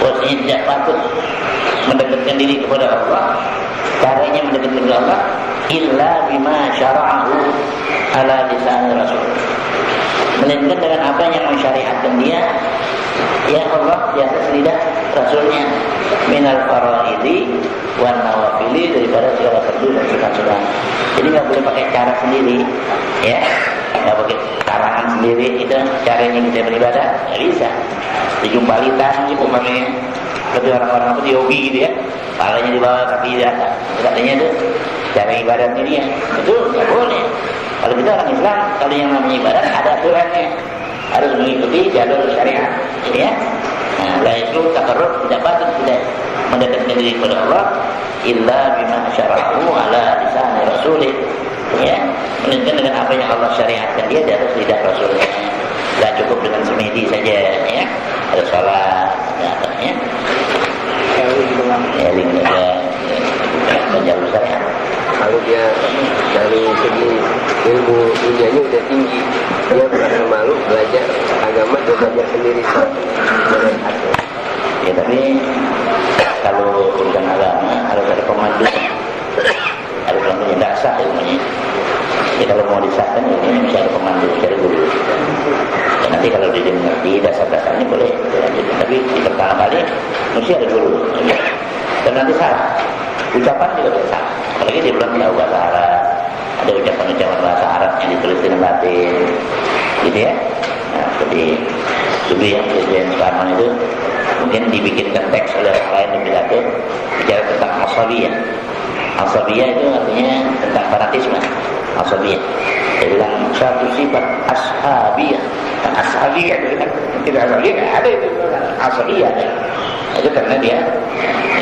bahwasanya tidak patut mendekatkan diri kepada Allah, caranya mendekatkan kepada Allah illa bima syara'ahu ala lisan rasul, melainkan dengan apa yang mensyariatkan dia ya Allah di atas lidah rasulnya, minal faraidi wan nawafili, daripada segala fardu dan sunat-sunat. Jadi nggak boleh pakai cara sendiri, ya, nggak pakai karangan sendiri. Itu caranya kita beribadah nggak bisa. Dijumpalitan gitu umpamanya, seperti orang-orang apa di hobi gitu ya, palanya di bawah kaki di atas, katanya itu cara ibadatnya dia. Itu nggak boleh. Kalau kita orang Islam, kalau yang namanya ibadat ada aturannya, harus mengikuti jalur syariat, ya. Nah, la itu takarrub, tidak patut tidak mendekatkan diri kepada Allah illa bima syara'ahu ala lisan rasulih, ya, melainkan dengan apa yang Allah syariatkan dia di atas lidah rasulnya. Tidak cukup dengan semedi saja, ya, ada salat, ya, eling saja, jalur syariat. Kalau dia dari segi ilmu dunianya udah tinggi, dia merasa malu belajar agama, dia belajar sendiri. Ya, tapi kalau urusan agama harus ada pemandu, harus punya dasar ilmunya. Ya, kalau mau disahkan ini mesti ada pemandu, cari guru. Dan nanti kalau dia mengerti dasar-dasarnya boleh dilanjutkan. Tapi di pertama kali mesti ada guru. Dan nanti salah, ucapan juga bisa salah. Apalagi dia belum tahu bahasa Arab, ada ucapan-ucapan bahasa Arab yang ditulis dengan Latin, gitu ya. Nah, seperti dulu yang Presiden Soekarno itu mungkin dibikinkan teks oleh orang lain di pidato bicara tentang asabiyah. Asabiyah itu artinya tentang fanatisme. Asabiyah, dia bilang satu sifat ashabiyah. Ashabiyah itu kan tidak ashabiyah, nggak ada itu ashabiyah. Itu karena dia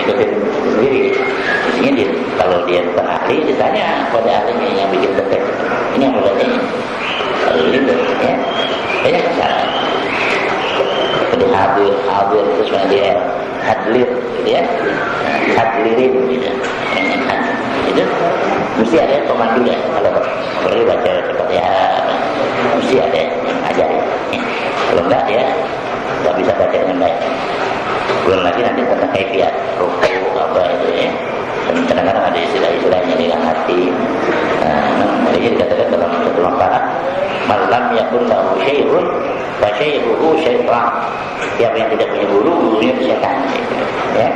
ikutin sendiri, isinya dia Kalau dia bukan ahli, ditanya pada ahlinya yang bikin ketek. Ini yang berbacanya. Kalau itu, ya, banyak kesalahan. Jadi hadir terus dia hadlir, gitu ya, hadlirin, gitu. Itu mesti ada pemandu ya. Kalau perlu baca cepat ya, mesti ada yang ajarin. Ya. Kalau enggak dia nggak bisa baca dengan baik. Belum lagi nanti tentang kaifiat, ruku apa itu ya. Dan kadang-kadang ada istilah-istilahnya dengan hati. Jadi dikatakan dalam satu makalah, malam yakun lahu syai'un wa syai'uhu syaitan. Siapa yang tidak punya guru, gurunya setan. Ya,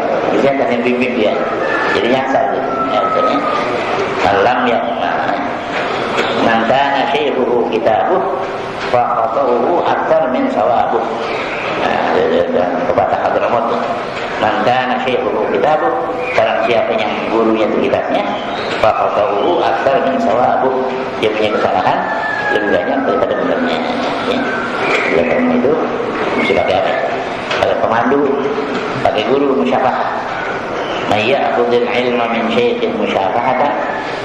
setan yang bimbing dia. Jadi nyasar gitu. Ya, maksudnya malam yakun man kana syai'uhu kitabuh fa qatahu akthar min sawabuh. Pepatah Hadramut, man kana syai'uhu kitabuh, barang siapa yang gurunya itu kitabnya, fa qatahu akthar min sawabuh, dia punya kesalahan lebih banyak daripada benar-benarnya. Ya. Oleh karena itu mesti pakai apa? Pakai pemandu, pakai guru musyafaah. Man ya'khudhul ilma min syaikhin musyafahatan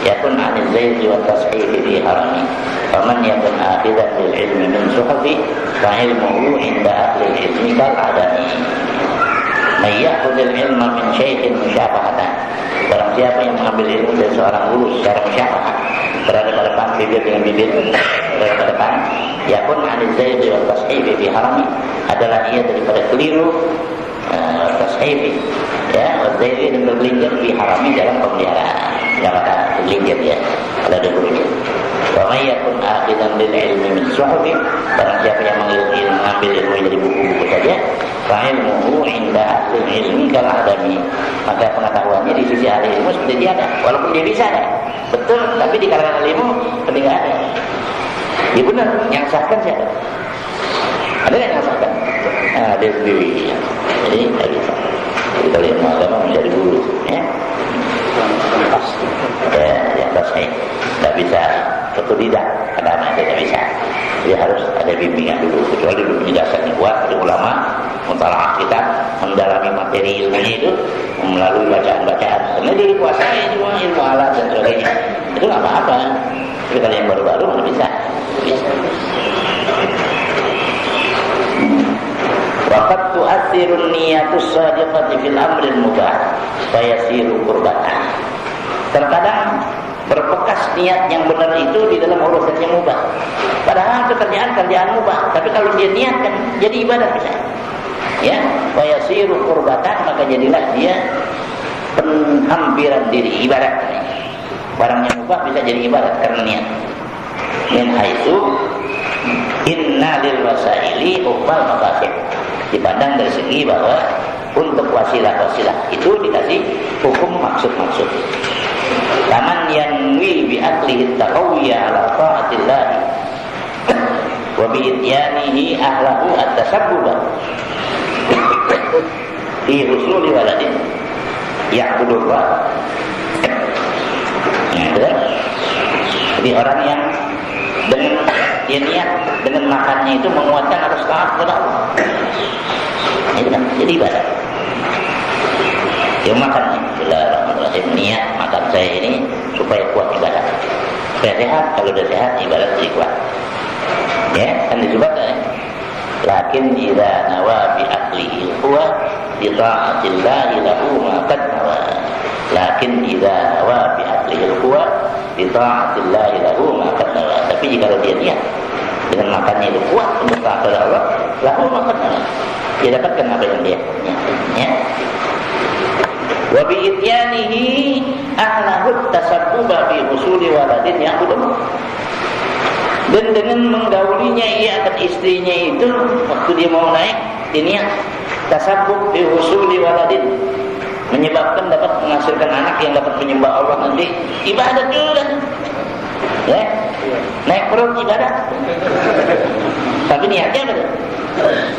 yakun 'anil zaydi wat tashih fi harami. Faman yakun akhidan bil ilmi min suhafi fa ilmuhu 'inda ahli ilmi kal adami. Man ya'khudhul ilma min syaikhin musyafahatan. Barang siapa yang mengambil ilmu dari seorang guru secara musyafaah, berada pada depan bibir dengan bibir, berada pada depan, yakun 'anil zaydi wat tashih fi harami, adalah ia daripada keliru tashifi, ya, wadzayri dan bergelintir di harami dalam pemeliharaan. Yang kata bergelintir ya, kalau ada gurunya. Wa may yakun akhidan bil ilmi min suhufi, barang siapa yang mengambil ilmu dari buku-buku saja, fa ilmuhu 'inda ahli ilmi kal adami, maka pengetahuannya di sisi ahli ilmu seperti tiada, walaupun dia bisa ada. Betul, tapi di kalangan ilmu seperti enggak ada. Ya benar, yang sahkan siapa? Ada yang sahkan? Nah, dia sendiri. Jadi tidak bisa. Jadi kalau ilmu agama menjadi guru, ya. Di atas saya tidak bisa otodidak, kadang-kadang tidak bisa. Dia harus ada bimbingan dulu. Kecuali dulu penjelasannya kuat dari ulama, mentalaah kita, mendalami materi ilmunya itu melalui bacaan-bacaan. Karena dia dikuasai semua ilmu alat dan sebagainya. Itu nggak apa-apa. Tapi kalau yang baru-baru nggak bisa. Waqad tu'athirun niyatus shadiqati fil amril mubah fa yasiru qurbatan. Terkadang berbekas niat yang benar itu di dalam urusan yang mubah. Padahal kerjaan mubah, tapi kalau dia niatkan jadi ibadah bisa. Ya, fa yasiru qurbatan, maka jadilah dia penghampiran diri, ibadah. Barang yang mubah bisa jadi ibadah karena niat. Min haitsu inna lil wasaili uqbal maqasid. Dipandang dari segi bahwa untuk wasilah-wasilah itu dikasih hukum maksud-maksud. Taman yanwi bi aklihi taqawiyya ala ta'atillah wa bi ityanihi ahlahu at-tasabbuba fi husuli waladin ya'budullah. Jadi orang yang dengan dia niat dengan makannya itu menguatkan harus taat kepada Allah. Itu kan jadi ibadah. Dia makannya, Bismillahirrahmanirrahim, niat makan saya ini supaya kuat ibadah, supaya sehat. Kalau udah sehat ibadah jadi kuat. Ya, kan disebutkan ya. Lakin idza nawa bi aklihi huwa bi ta'atillahi lahu ma qad nawa. Lakin idza nawa bi aklihi huwa bi ta'atillahi lahu ma qad nawa. Tapi jika dia niat dengan makannya itu kuat untuk taat kepada Allah, lahu ma qad nawa, dia dapatkan apa yang dia ya. Wa bi ityanihi ahlahu tasabbuba bi husuli waladin ya'budu. Dan dengan menggaulinya ia akan istrinya itu waktu dia mau naik, dia niat tasabbub bi husuli waladin, menyebabkan dapat menghasilkan anak yang dapat menyembah Allah nanti, ibadah juga. Ya. Naik perut ibadah. Tapi niatnya betul.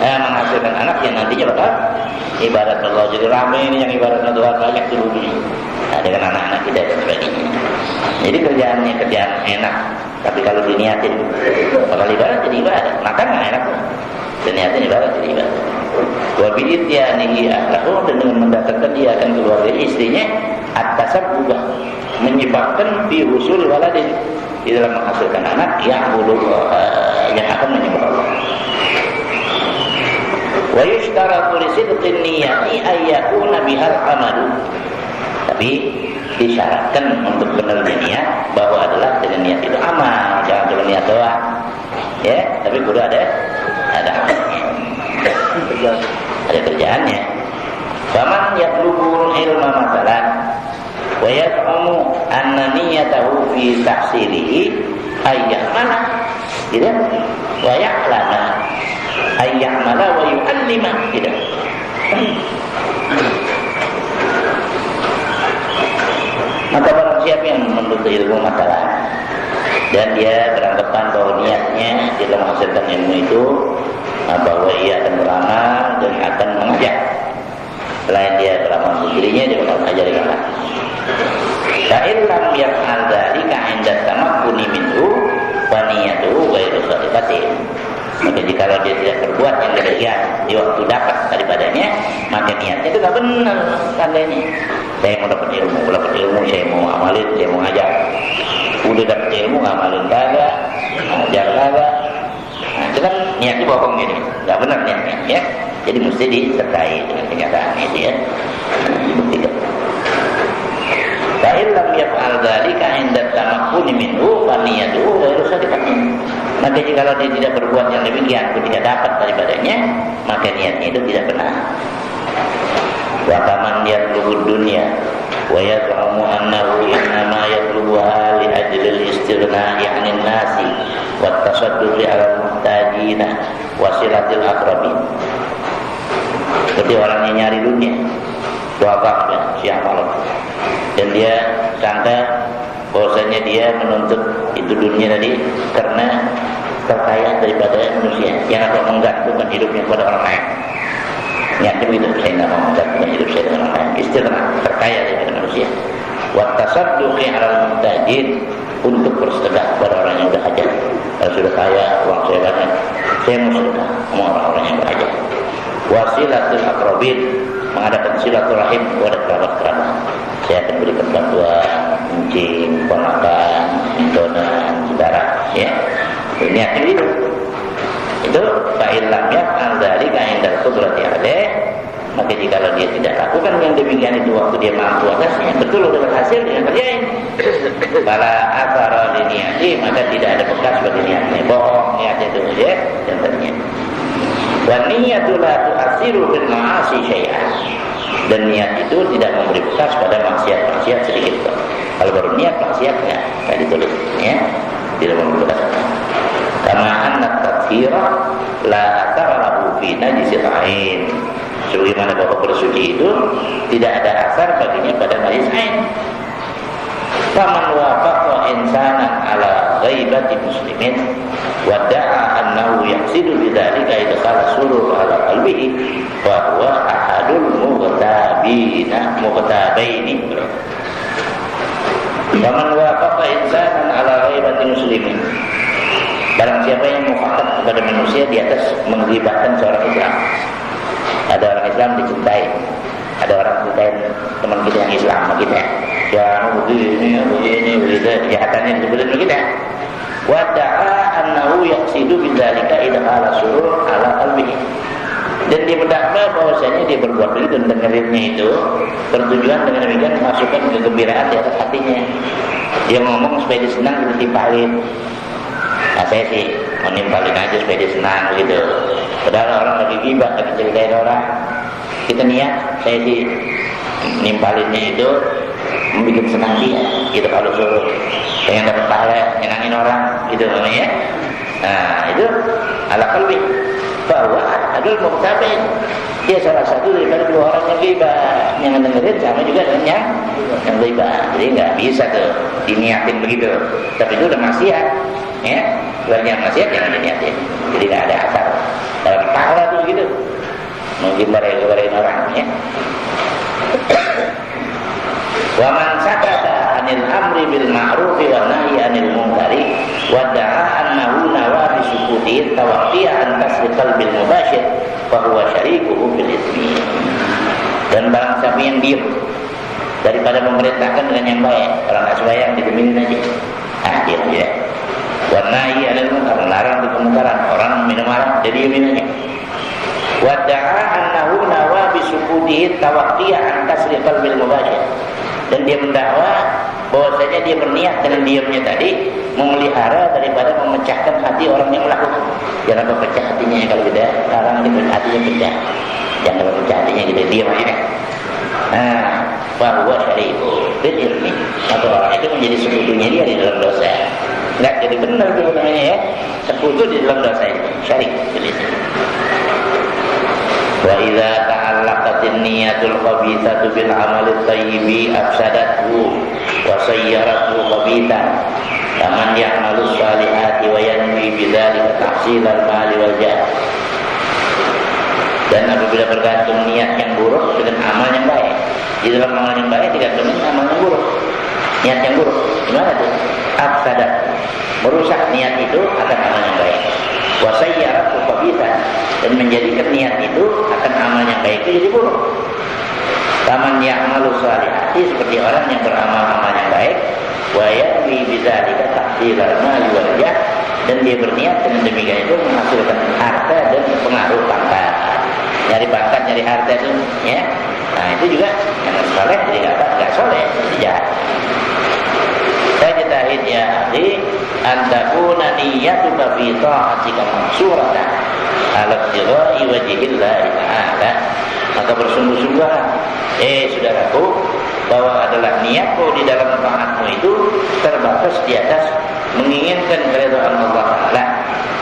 Menghasilkan anak yang nantinya bakal ibadat Allah. Jadi ramai ini yang ibadatnya Tuhan banyak di bumi. Nah, dengan anak-anak kita dan sebagainya. Jadi kerjaannya kerjaan enak, tapi kalau diniatin bakal ibadat jadi ibadat. Makan nggak enak, dan niatin ibadat jadi ibadat. Wa bi ityanihi ahlahu, dan dengan mendatangkan dia akan keluar dari istrinya at-tasabbub menyebabkan fi husul waladin di dalam menghasilkan anak yang akan menyembah Allah. Wa yushtaratu li sidqin niyati ay yakuna bihal amalu. Tapi disyaratkan untuk benar niat bahwa adalah dengan niat itu amal, jangan cuma niat doang. Ya, tapi kudu ada amalnya. Ada kerjaannya. Faman yatlubul ilma masalan wa yat'amu anna niyatahu fi tahsilihi ayyamana tidak wa ya'lama ayyamala wa yu'allima tidak. Maka barang siapa yang menuntut ilmu masalah dan dia beranggapan bahwa niatnya dalam menghasilkan ilmu itu bahwa ia akan beramal dan akan mengajak, selain dia beramal untuk dirinya, dia akan mengajar yang lain. Fa'in lam yaf'al dzalika 'inda tamakkuni minhu wa niyatuhu ghairu shadiqatin. Maka jika dia tidak berbuat yang demikian di waktu dapat daripadanya, maka niatnya itu tidak benar tandanya. Saya mau dapat ilmu, saya mau amalin, saya mau ngajar. Udah dapat ilmu, ngamalin kagak, ngajar kagak. Nah, itu kan niatnya bohong gini, nggak benar niatnya, ya. Jadi mesti disertai dengan kenyataan itu, ya. Dibuktikan. Fa'in lam yaf'al dzalika 'inda tamakkuni minhu fa niyatuhu ghairu shadiqatin. Maka jika dia tidak berbuat yang demikian ketika dapat daripadanya, maka niatnya itu tidak benar. Wa kaman yatlubud dunya wa yaz'umu annahu innama yatlubuha li ajli al-istighna'i 'anil nasi wa tasadduqi 'alal muhtajina wa silatil aqrabin. Seperti orang yang nyari dunia, wakaf ya, siang malam, dan dia sangka bahwasanya dia menuntut itu dunia tadi karena terkaya daripada manusia yang akan menggantungkan hidupnya kepada orang lain. Niatnya begitu, saya tidak mau menggantungkan hidup saya dengan orang lain. Istighna, terkaya daripada manusia. Wa tasadduqi 'alal muhtajin, untuk bersedekah kepada orang yang berhajat. Kalau sudah kaya, uang saya banyak, saya mau sedekah sama orang-orang yang berhajat. Wasilatul aqrabin, mengadakan silaturahim kepada kerabat-kerabat. Saya akan berikan bantuan, mencing, ponakan, mintonan, saudara, ya. Niatnya itu. Itu fa'il lam yaf'al dzalika 'inda qudrati 'alaih, maka jika dia tidak lakukan yang demikian itu waktu dia mampu atasnya, betul sudah berhasil dengan kerjain. Bala athara li niati, maka tidak ada bekas bagi niatnya. Bohong niatnya itu, ya, contohnya. Wa niyatu la tu'athiru bil ma'asi syai'an. Dan niat itu tidak memberi bekas pada maksiat-maksiat sedikit pun. Kalau baru niat maksiatnya kayak ditulis, ya, tidak memberi bekas. Kama anna tathira la athara lahu fi najisil ain. Sebagaimana bahwa bersuci itu tidak ada asar baginya pada najis ain. Faman wafaqa insanan ala ghaibati muslimin wa da'a annahu yaqsidu bidzalika idkhala surur ala qalbihi fa huwa ahadul mughtabaini. Faman wafaqa insanan ala ghaibati muslimin, barang siapa yang mufakat kepada manusia di atas menggibahkan seorang Islam. Ada orang Islam dicintai, ada orang cintain teman kita yang Islam sama kita, ya begini begitu, kejahatannya disebutkan kita. Wa da'a annahu yaqsidu bidzalika idkhala surur ala qalbihi, dan dia berdakwa bahwasanya dia berbuat begitu dan dengerinnya itu bertujuan dengan demikian memasukkan kegembiraan di atas hatinya. Dia ngomong supaya dia senang, dia ditimpalin. Nah, saya sih menimpalin aja supaya dia senang gitu. Padahal orang lagi gibah, lagi ceritain orang, kita niat, saya sih nimpalinnya itu membuat senang dia gitu. Kalau suruh pengen dapat pahala, nyenangin orang gitu namanya. Nah, itu ala qalbi bahwa adalah muhtabain. Dia salah satu daripada dua orang yang gibah, yang dengerin sama juga dengan yang gibah. Jadi nggak bisa tuh diniatin begitu. Tapi itu udah maksiat, ya. Kalau yang maksiat jangan diniatin. Jadi nggak ada asal dalam pahala tuh gitu. Menggibah-gibahin orang, ya. Wa man sakata 'anil amri bil ma'rufi wa nahyi 'anil munkari wa da'a annahu nawa bi sukuti tawaqqi'a an tasriqal bil mubashir fa huwa syarikuhu bil ismi. Dan barang siapa yang diam daripada memerintahkan dengan yang baik. Orang nggak sembahyang ditemenin aja. Nah, diam aja. Warnai adalah munkar, melarang di kemungkaran. Orang minum arak, jadi diamin aja. Wada'a annahu nawa bisukudihi tawaqqiya an kasri qalbil mubashir. Dan dia mendakwa bahwasanya dia berniat dengan diamnya tadi memelihara daripada memecahkan hati orang yang melakukan. Jangan pecah hatinya kalau kita larang dia hatinya pecah. Jangan pecah hatinya kita diam aja. Nah, bahwa syari'u bil ilmi atau orang itu menjadi sekutunya dia di dalam dosa. Enggak jadi benar itu namanya ya. Sekutu di dalam dosa itu. Syirik bil ilmi. Wa idza ta'allaqatin niyatul khabithatu bil amalit thayyibi afsadathu wa sayyarathu khabithan kaman ya'malu salihati wa yanwi bidzalika tahsilal mali wal jah. Dan apabila bergantung niat yang buruk dengan amal yang baik, di dalam amal yang baik digantungin amal yang buruk, niat yang buruk, gimana tuh? Afsadat, merusak niat itu akan amal yang baik. Wasayyarat khabithan, dan menjadikan niat itu akan amal yang baik itu jadi buruk. Taman ya'malu salihati, seperti orang yang beramal-amal yang baik, wa ya'wi bidzalika tahsilal mali wal jah, dan dia berniat dengan demikian itu menghasilkan harta dan pengaruh pangkat. Nyari pangkat, nyari harta itu, ya. Nah itu juga yang soleh jadi nggak soleh, jadi jahat. Fajtahid ya akhi an takuna niyyatuka fi ta'atika mansuratan ala ibtigha'i wajhillah ta'ala. Maka bersungguh-sungguhlah saudaraku, bahwa adalah niatmu di dalam taatmu itu terbatas di atas menginginkan keridhaan Allah Ta'ala.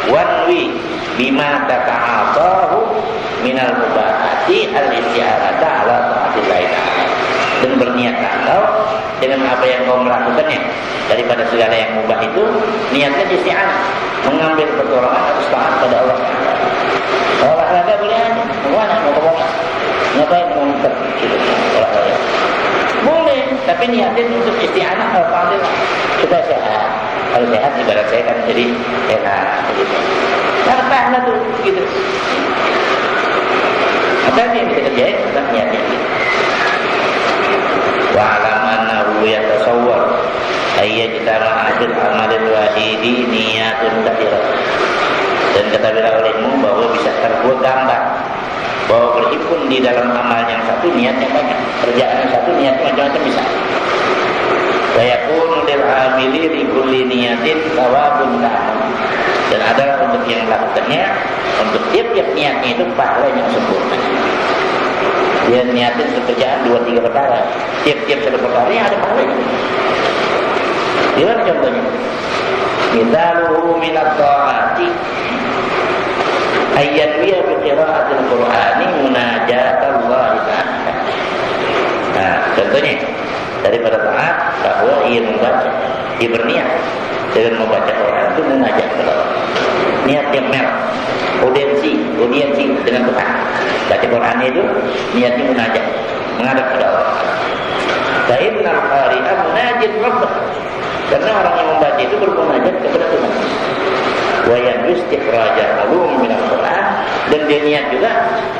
Wanwi bima tata'atahu minal mubahati al-isti'anata ala ta'atillah ta'ala. Dan berniat engkau dengan apa yang kau melakukannya daripada segala yang mubah itu, niatnya isti'anah, mengambil pertolongan atas taat pada Allah Ta'ala. Olahraga boleh aja, mau kemana? Ngapain mau muter? Olahraga boleh, tapi niatnya untuk isti'anah al-fadillah supaya sehat. Kalau sehat ibarat saya kan jadi enak gitu. Karena tuh gitu. Apa yang kita kerjain tentang niatnya gitu. Wa'alam annahu yatasawwar ayyajtama ajil amalil wahidi niyatun kathirat. Dan ketahuilah olehmu bahwa bisa terbuat gambar bahwa berhimpun di dalam amal yang satu niatnya banyak, kerjaan yang satu niatnya macam-macam bisa. Wa yakunu lil amili li kulli niyatin thawabun ta'am. Dan adalah untuk yang melakukannya, untuk tiap-tiap niatnya itu pahala yang sempurna. Dia niatin pekerjaan 2-3 perkara, tiap-tiap satu perkara yang ada pahalanya. Gimana contohnya? Mithaluhu minat ta'ati ayat biya bi qira'atil Qur'ani munajatallahi ta'ala. Nah, contohnya daripada taat bahwa ia membaca, ia berniat dengan membaca Quran itu mengajak kepada Allah. Niat yang merah, audiensi dengan Tuhan. Baca Quran itu niatnya munajat, menghadap kepada Allah. Fa'innal qari'a munajat rabbah. Karena orang yang membaca itu bermunajat kepada Tuhan. Wa yanistikhrajal ulum min al-Quran, dan dia niat juga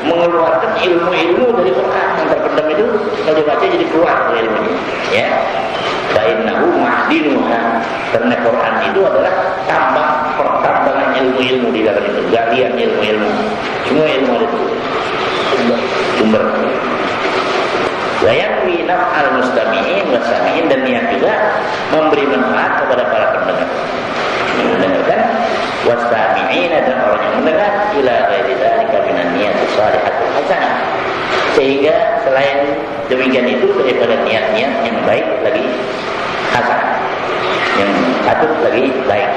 mengeluarkan ilmu-ilmu dari Quran yang terpendam itu kalau dibaca jadi keluar ilmunya. Ya. Fa'innahu ma'dinuha, karena Quran itu adalah pertambangan ilmu-ilmu di dalam itu, galian ilmu-ilmu, semua ilmu itu sumber. Wa yanwi naf'al mustami'in wa sami'in, dan niat juga memberi manfaat kepada para pendengar yang mendengarkan, wasami'in, dan orang yang mendengar, ila ghairi dzalika minan niyati shalihatul hasanah, sehingga selain demikian itu daripada niat-niat yang baik lagi hasan, yang patut lagi baik.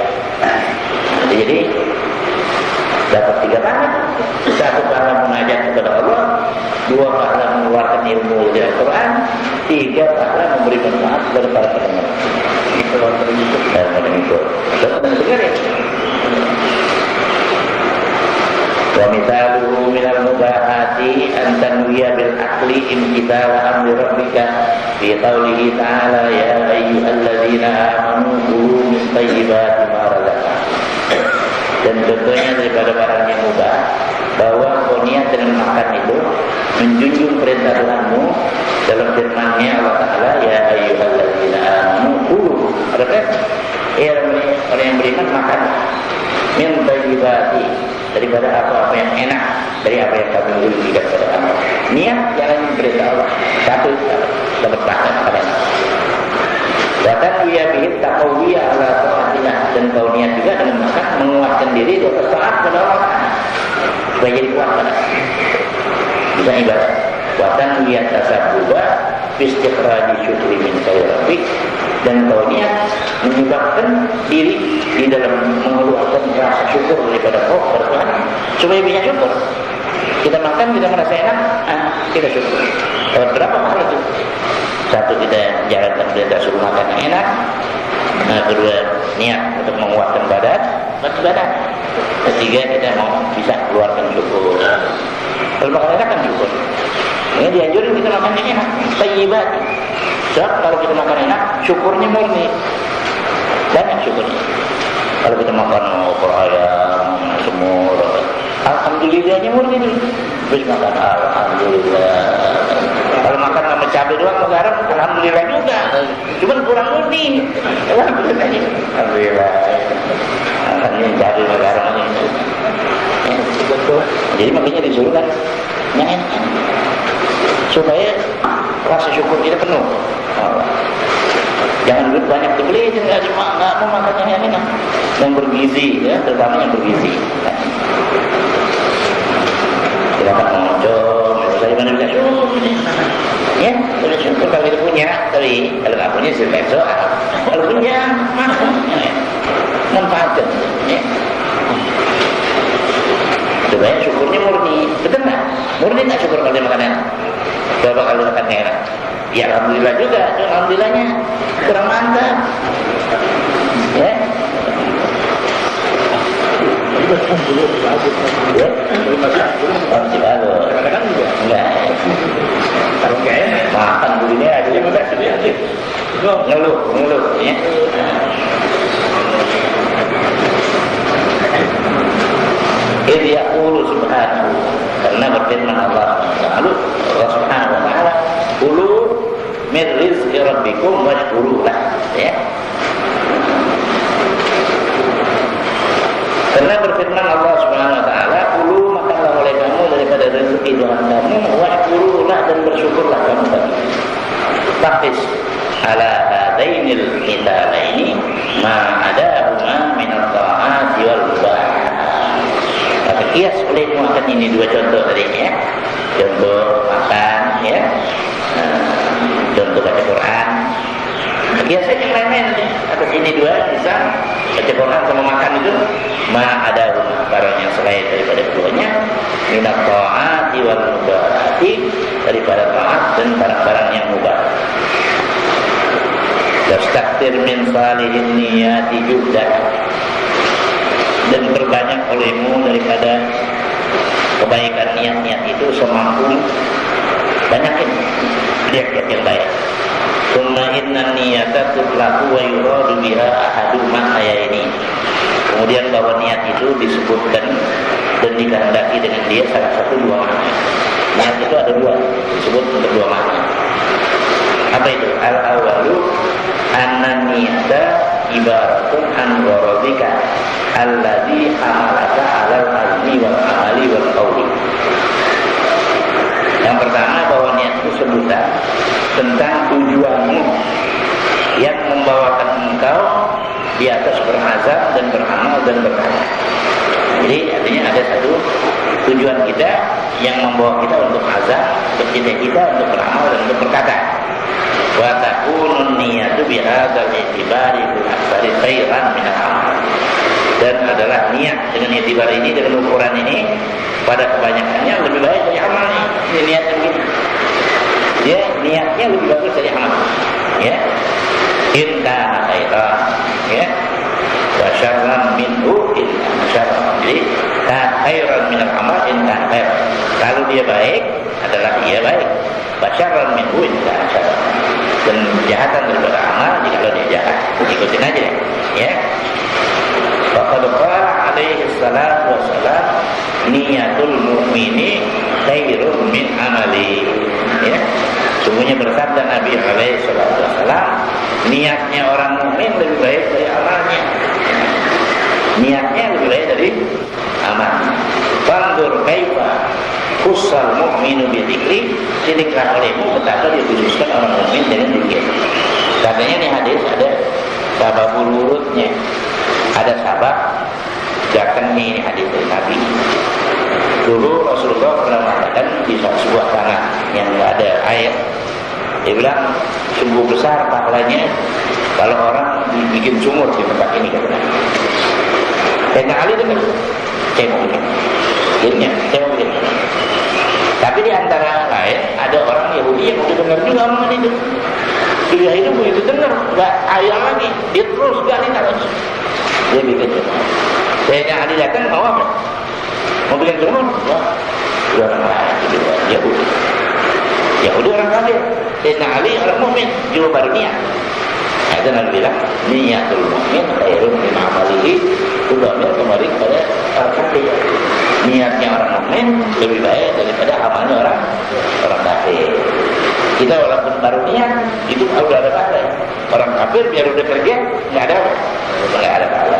Jadi dapat 3 pahala. 1 pahala munajat kepada Allah, 2 pahala mengeluarkan ilmu dari Al-Quran, 3 pahala memberi manfaat kepada para pendengar. Itu kalau terikut dan mengikut. Dapat mendengar ya. Wa mithaluhu minal mubahati an tanwiya bil aqli imtithala amri rabbika fi qawlihi ta'ala ya ayyuhalladzina amanu kulu min thayyibati ma razaqnakum. Dan contohnya daripada barang yang mubah, bahwa kau niat dengan makan itu menjunjung perintah Tuhanmu dalam firman-Nya Allah Ta'ala, ya ayyuhalladzina amanu kulu. Ada kan? Orang yang beriman makan min thayyibati, daripada apa-apa yang enak, dari apa yang kami berikan kepada kamu. Niat jalan perintah Allah. Satu dapat makan pada Allah. Bahkan dia bikin taqawiyah ala ta'atillah, dan kau niat juga dengan makan menguatkan diri di atas taat kepada Allah supaya jadi kuat pada bisa ibadah. Watan niat tasabbuba istiqraji syukri min khairabik, dan kau niat menyebabkan diri di dalam mengeluarkan rasa syukur daripada kau bertuhan supaya bisa syukur. Kita makan, kita merasa enak, kita syukur. Berapa hal itu? Satu, kita jalankan perintah suruh makan yang enak. Kedua, niat untuk menguatkan badan, badan. Ketiga, kita mau bisa keluarkan syukur. Kalau makan enak kan syukur. Ini dianjurin kita makan yang enak, thayyibat. Sebab kalau kita makan enak, syukurnya murni, banyak syukurnya. Kalau kita makan opor ayam, semur, alhamdulillahnya murni dulu. Terus makan alhamdulillah. Kalau makan sama cabai doang, sama garam, alhamdulillah juga. Cuman kurang murni. Alhamdulillah. Alhamdulillah. Alhamdulillah cabai sama garam aja. Jadi makanya disuruh kan yang enak, supaya rasa syukur kita penuh. Jangan duit banyak dibeli, nggak mau makan yang enak, yang bergizi, ya, terutama yang bergizi. Silakan mengocok, dari mana bisa syukur, ya, sudah syukur kalau kita punya, tapi kalau nggak punya silahkan soal. Kalau punya, makan, ya, manfaatkan, ya. Supaya syukurnya murni, betul nggak? Murni nggak syukur kalau dia makan enak? Coba kalau makan enak, ya alhamdulillah juga, alhamdulillahnya kurang mantap, ya. Ya, masih bagus. Kadang-kadang juga enggak. Kalau enggak ya, makan begini aja enggak sedih. Ngeluh, ya. Idh yaqulu subhanahu, karena berfirman Allah subhanahu wa ta'ala, kulu min rizqi rabbikum washkuru lah, ya. Karena berfirman Allah Subhanahu wa ta'ala, kulu makanlah oleh kamu daripada rezeki Tuhan kamu, washkurulah dan bersyukurlah kamu bagi. Taqis ala hadainil mitalaini ma adahuma min at-ta'ati wal mubahat. Maka kias olehmu akan ini dua contoh tadi, ya. Contoh makan, ya. Contoh baca Quran. Kias yang lain-lain atas ini dua, bisa baca Quran sama makan itu ma ada barang yang selain daripada keduanya, minat ta'ati wal mubahati, daripada taat dan barang-barang yang mubah. Tastaktir min salihin niyati jubdah, dan berbanyak olehmu daripada kebaikan niat-niat itu semampu, banyakin niat-niat yang baik. Summa inna niyata tutlaqu wa yuradu biha ahadu ma ayaini. Kemudian bahwa niat itu disebutkan dan dikehendaki dengan dia salah satu dua makna. Niat itu ada dua, disebut untuk dua makna. Apa itu? Al-awalu anna niyata ibaratun an gharadika alladhi amalaka alal azmi wal amali wal qawli. Yang pertama, bahwa niat itu sebutan tentang tujuanmu yang membawakan engkau di atas berazam dan beramal dan berkata. Jadi artinya ada satu tujuan kita yang membawa kita untuk azam, untuk kita untuk beramal dan untuk berkata. Wa takunun niyatu bihadzal i'tibari bil aktsari khairan min al-amal. Dan adalah niat dengan i'tibar ini, dengan ukuran ini, pada kebanyakannya lebih baik dari amal ini. Ini niat yang begini. Ya, niatnya lebih bagus dari amal. Ya. Inna khairan, ya. Wa syarran minhu inna syarran. Jadi khairan min al-amal inna khairan. Kalau dia baik adalah dia baik. Wa syarran minhu inna syarran. Dan kejahatan daripada amal jika dia jahat. Ikutin aja deh, ya. Faqad qala alaihi salatu wassalam niyatul mu'mini khairun min amali. Ya. Sungguhnya bersabda Nabi alaihi wasallam, niatnya orang mukmin lebih baik dari amalnya. Niatnya lebih baik dari amalnya. Fanzur kaifa khussal mu'minu bi dzikri, didiklah olehmu betapa dikhususkan orang mukmin dengan zikir. Katanya nih hadis ada sababul wurudnya. Ada sabab jakannya ini hadis dari Nabi. Dulu Rasulullah pernah mengatakan di sebuah tanah yang tidak ada air, dia bilang sungguh besar pahalanya kalau orang bikin sumur di tempat ini, katanya. Sayyidina Ali dengar, saya mau bikin. Tapi di antara lain ada orang Yahudi yang udah dengar juga omongan itu. Dia itu begitu dengar, nggak ayam lagi, dia terus gali terus. Dia bikin sumur. Sayyidina Ali datang mau apa? Mau bikin sumur? Wah, udah orang lain gitu, Yahudi orang kafir. Sayyidina Ali orang mukmin, juga baru niat. Itu Nabi bilang, niyatul mu'min khairun min amalihi. Itu domir kembali kepada kafir. Niatnya orang mukmin lebih baik daripada amalnya orang kafir. Kita walaupun baru niat, itu udah ada pahala. Orang kafir biar udah kerja, nggak ada pahala.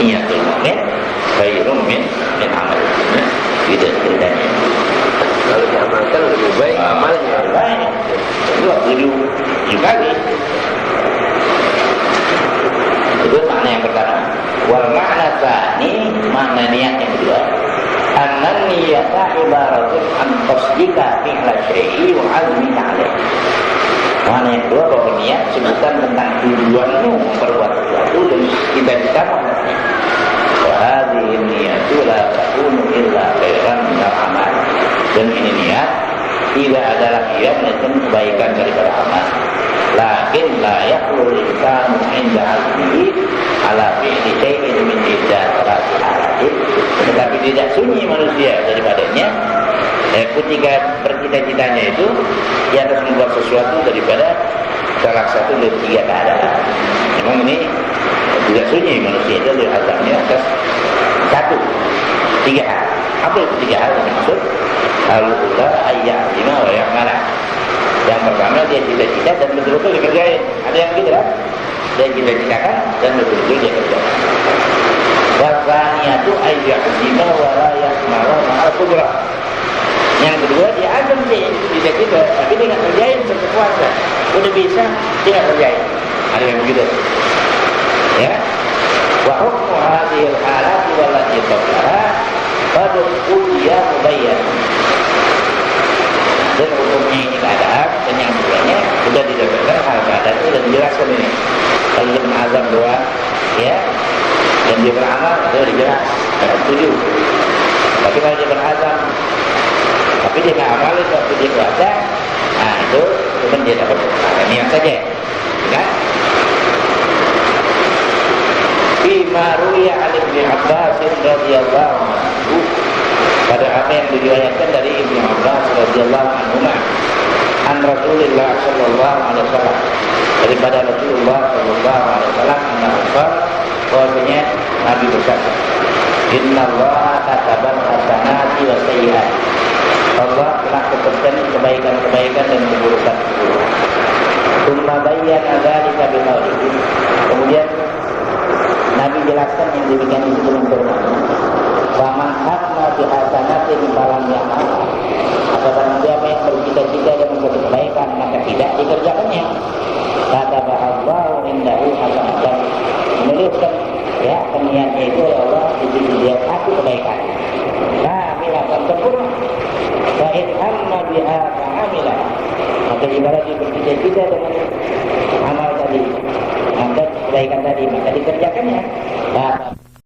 Niyatul mu'min khairun min amalihi. Gitu ceritanya. Kalau diamalkan lebih baik amalnya. Baik. Itu tujuh kali. Itu makna yang pertama. Wal makna tsani, makna niat yang kedua. Annan niyata ibaratun an qasdika fi'la syai'i wa 'azmika 'alaihi. Makna yang kedua bahwa niat sebutan tentang tujuanmu memperbuat sesuatu dan cita-citamu. Wa hadhihi niyatu la takunu illa khairan min al-amal. Dan ini niat tidak adalah ia melainkan kebaikan daripada amal. Lakin la yaqulu insanu 'inda 'azmihi ala fi'li shay'in min iddarati halati. Tetapi tidak sunyi manusia daripadanya ketika bercita-citanya itu di atas membuat sesuatu daripada salah satu dari tiga keadaan. Memang ini tidak sunyi manusia itu dari azamnya atas tiga hal. Apa itu tiga hal yang dimaksud? Al-ula ayya'zima wa ya'mala. Yang pertama dia cita-cita dan betul-betul dikerjain. Ada yang gitu kan? Dia cita-citakan dan betul-betul dia kerjakan. Wasaniyatu ayya'zima wa la ya'mala ma'al qudrah. Yang kedua dia azam dia cita-cita tapi dia nggak kerjain sepuasnya. Udah bisa dia nggak kerjain. Ada yang begitu. Ya. Wa hukmu hadhil halati wallati qablaha qad ujiya mubayyan. Dan hukumnya ini keadaan dan yang keduanya sudah didapatkan hal keadaan itu sudah dijelaskan ini. Kalau dia azam doang, ya, dan dia beramal itu dijelas, setuju. Tapi kalau dia berazam, tapi dia nggak amal itu waktu dia puasa, nah itu cuma dia dapat niat saja, kan? Bima ruya Ali bin Abbas radhiyallahu anhu, pada apa yang diriwayatkan dari Ibnu Abbas radhiyallahu anhu an Rasulullah sallallahu alaihi wasallam, daripada Rasulullah sallallahu alaihi wasallam bahwasanya Nabi bersabda, Innallaha katabal hasanati wa sayyi'at. Allah telah tetapkan kebaikan-kebaikan dan keburukan-keburukan. Tsumma bayyana dzalika biqaulihi. Kemudian Nabi jelaskan yang demikian itu dengan firman-Nya, "Wa man hamma bi hasanatin falam ya'mal." Barang siapa yang bercita-cita dan membuat kebaikan maka tidak dikerjakannya, kata Allah indahu hasanatan, menuliskan ya niatnya itu oleh Allah itu dia satu kebaikan. Nah, akan sempurna. Wa in hamma biha fa'amila. Maka ibarat dia bercita-cita dengan amal tadi, maka kebaikan tadi maka dikerjakannya. Kata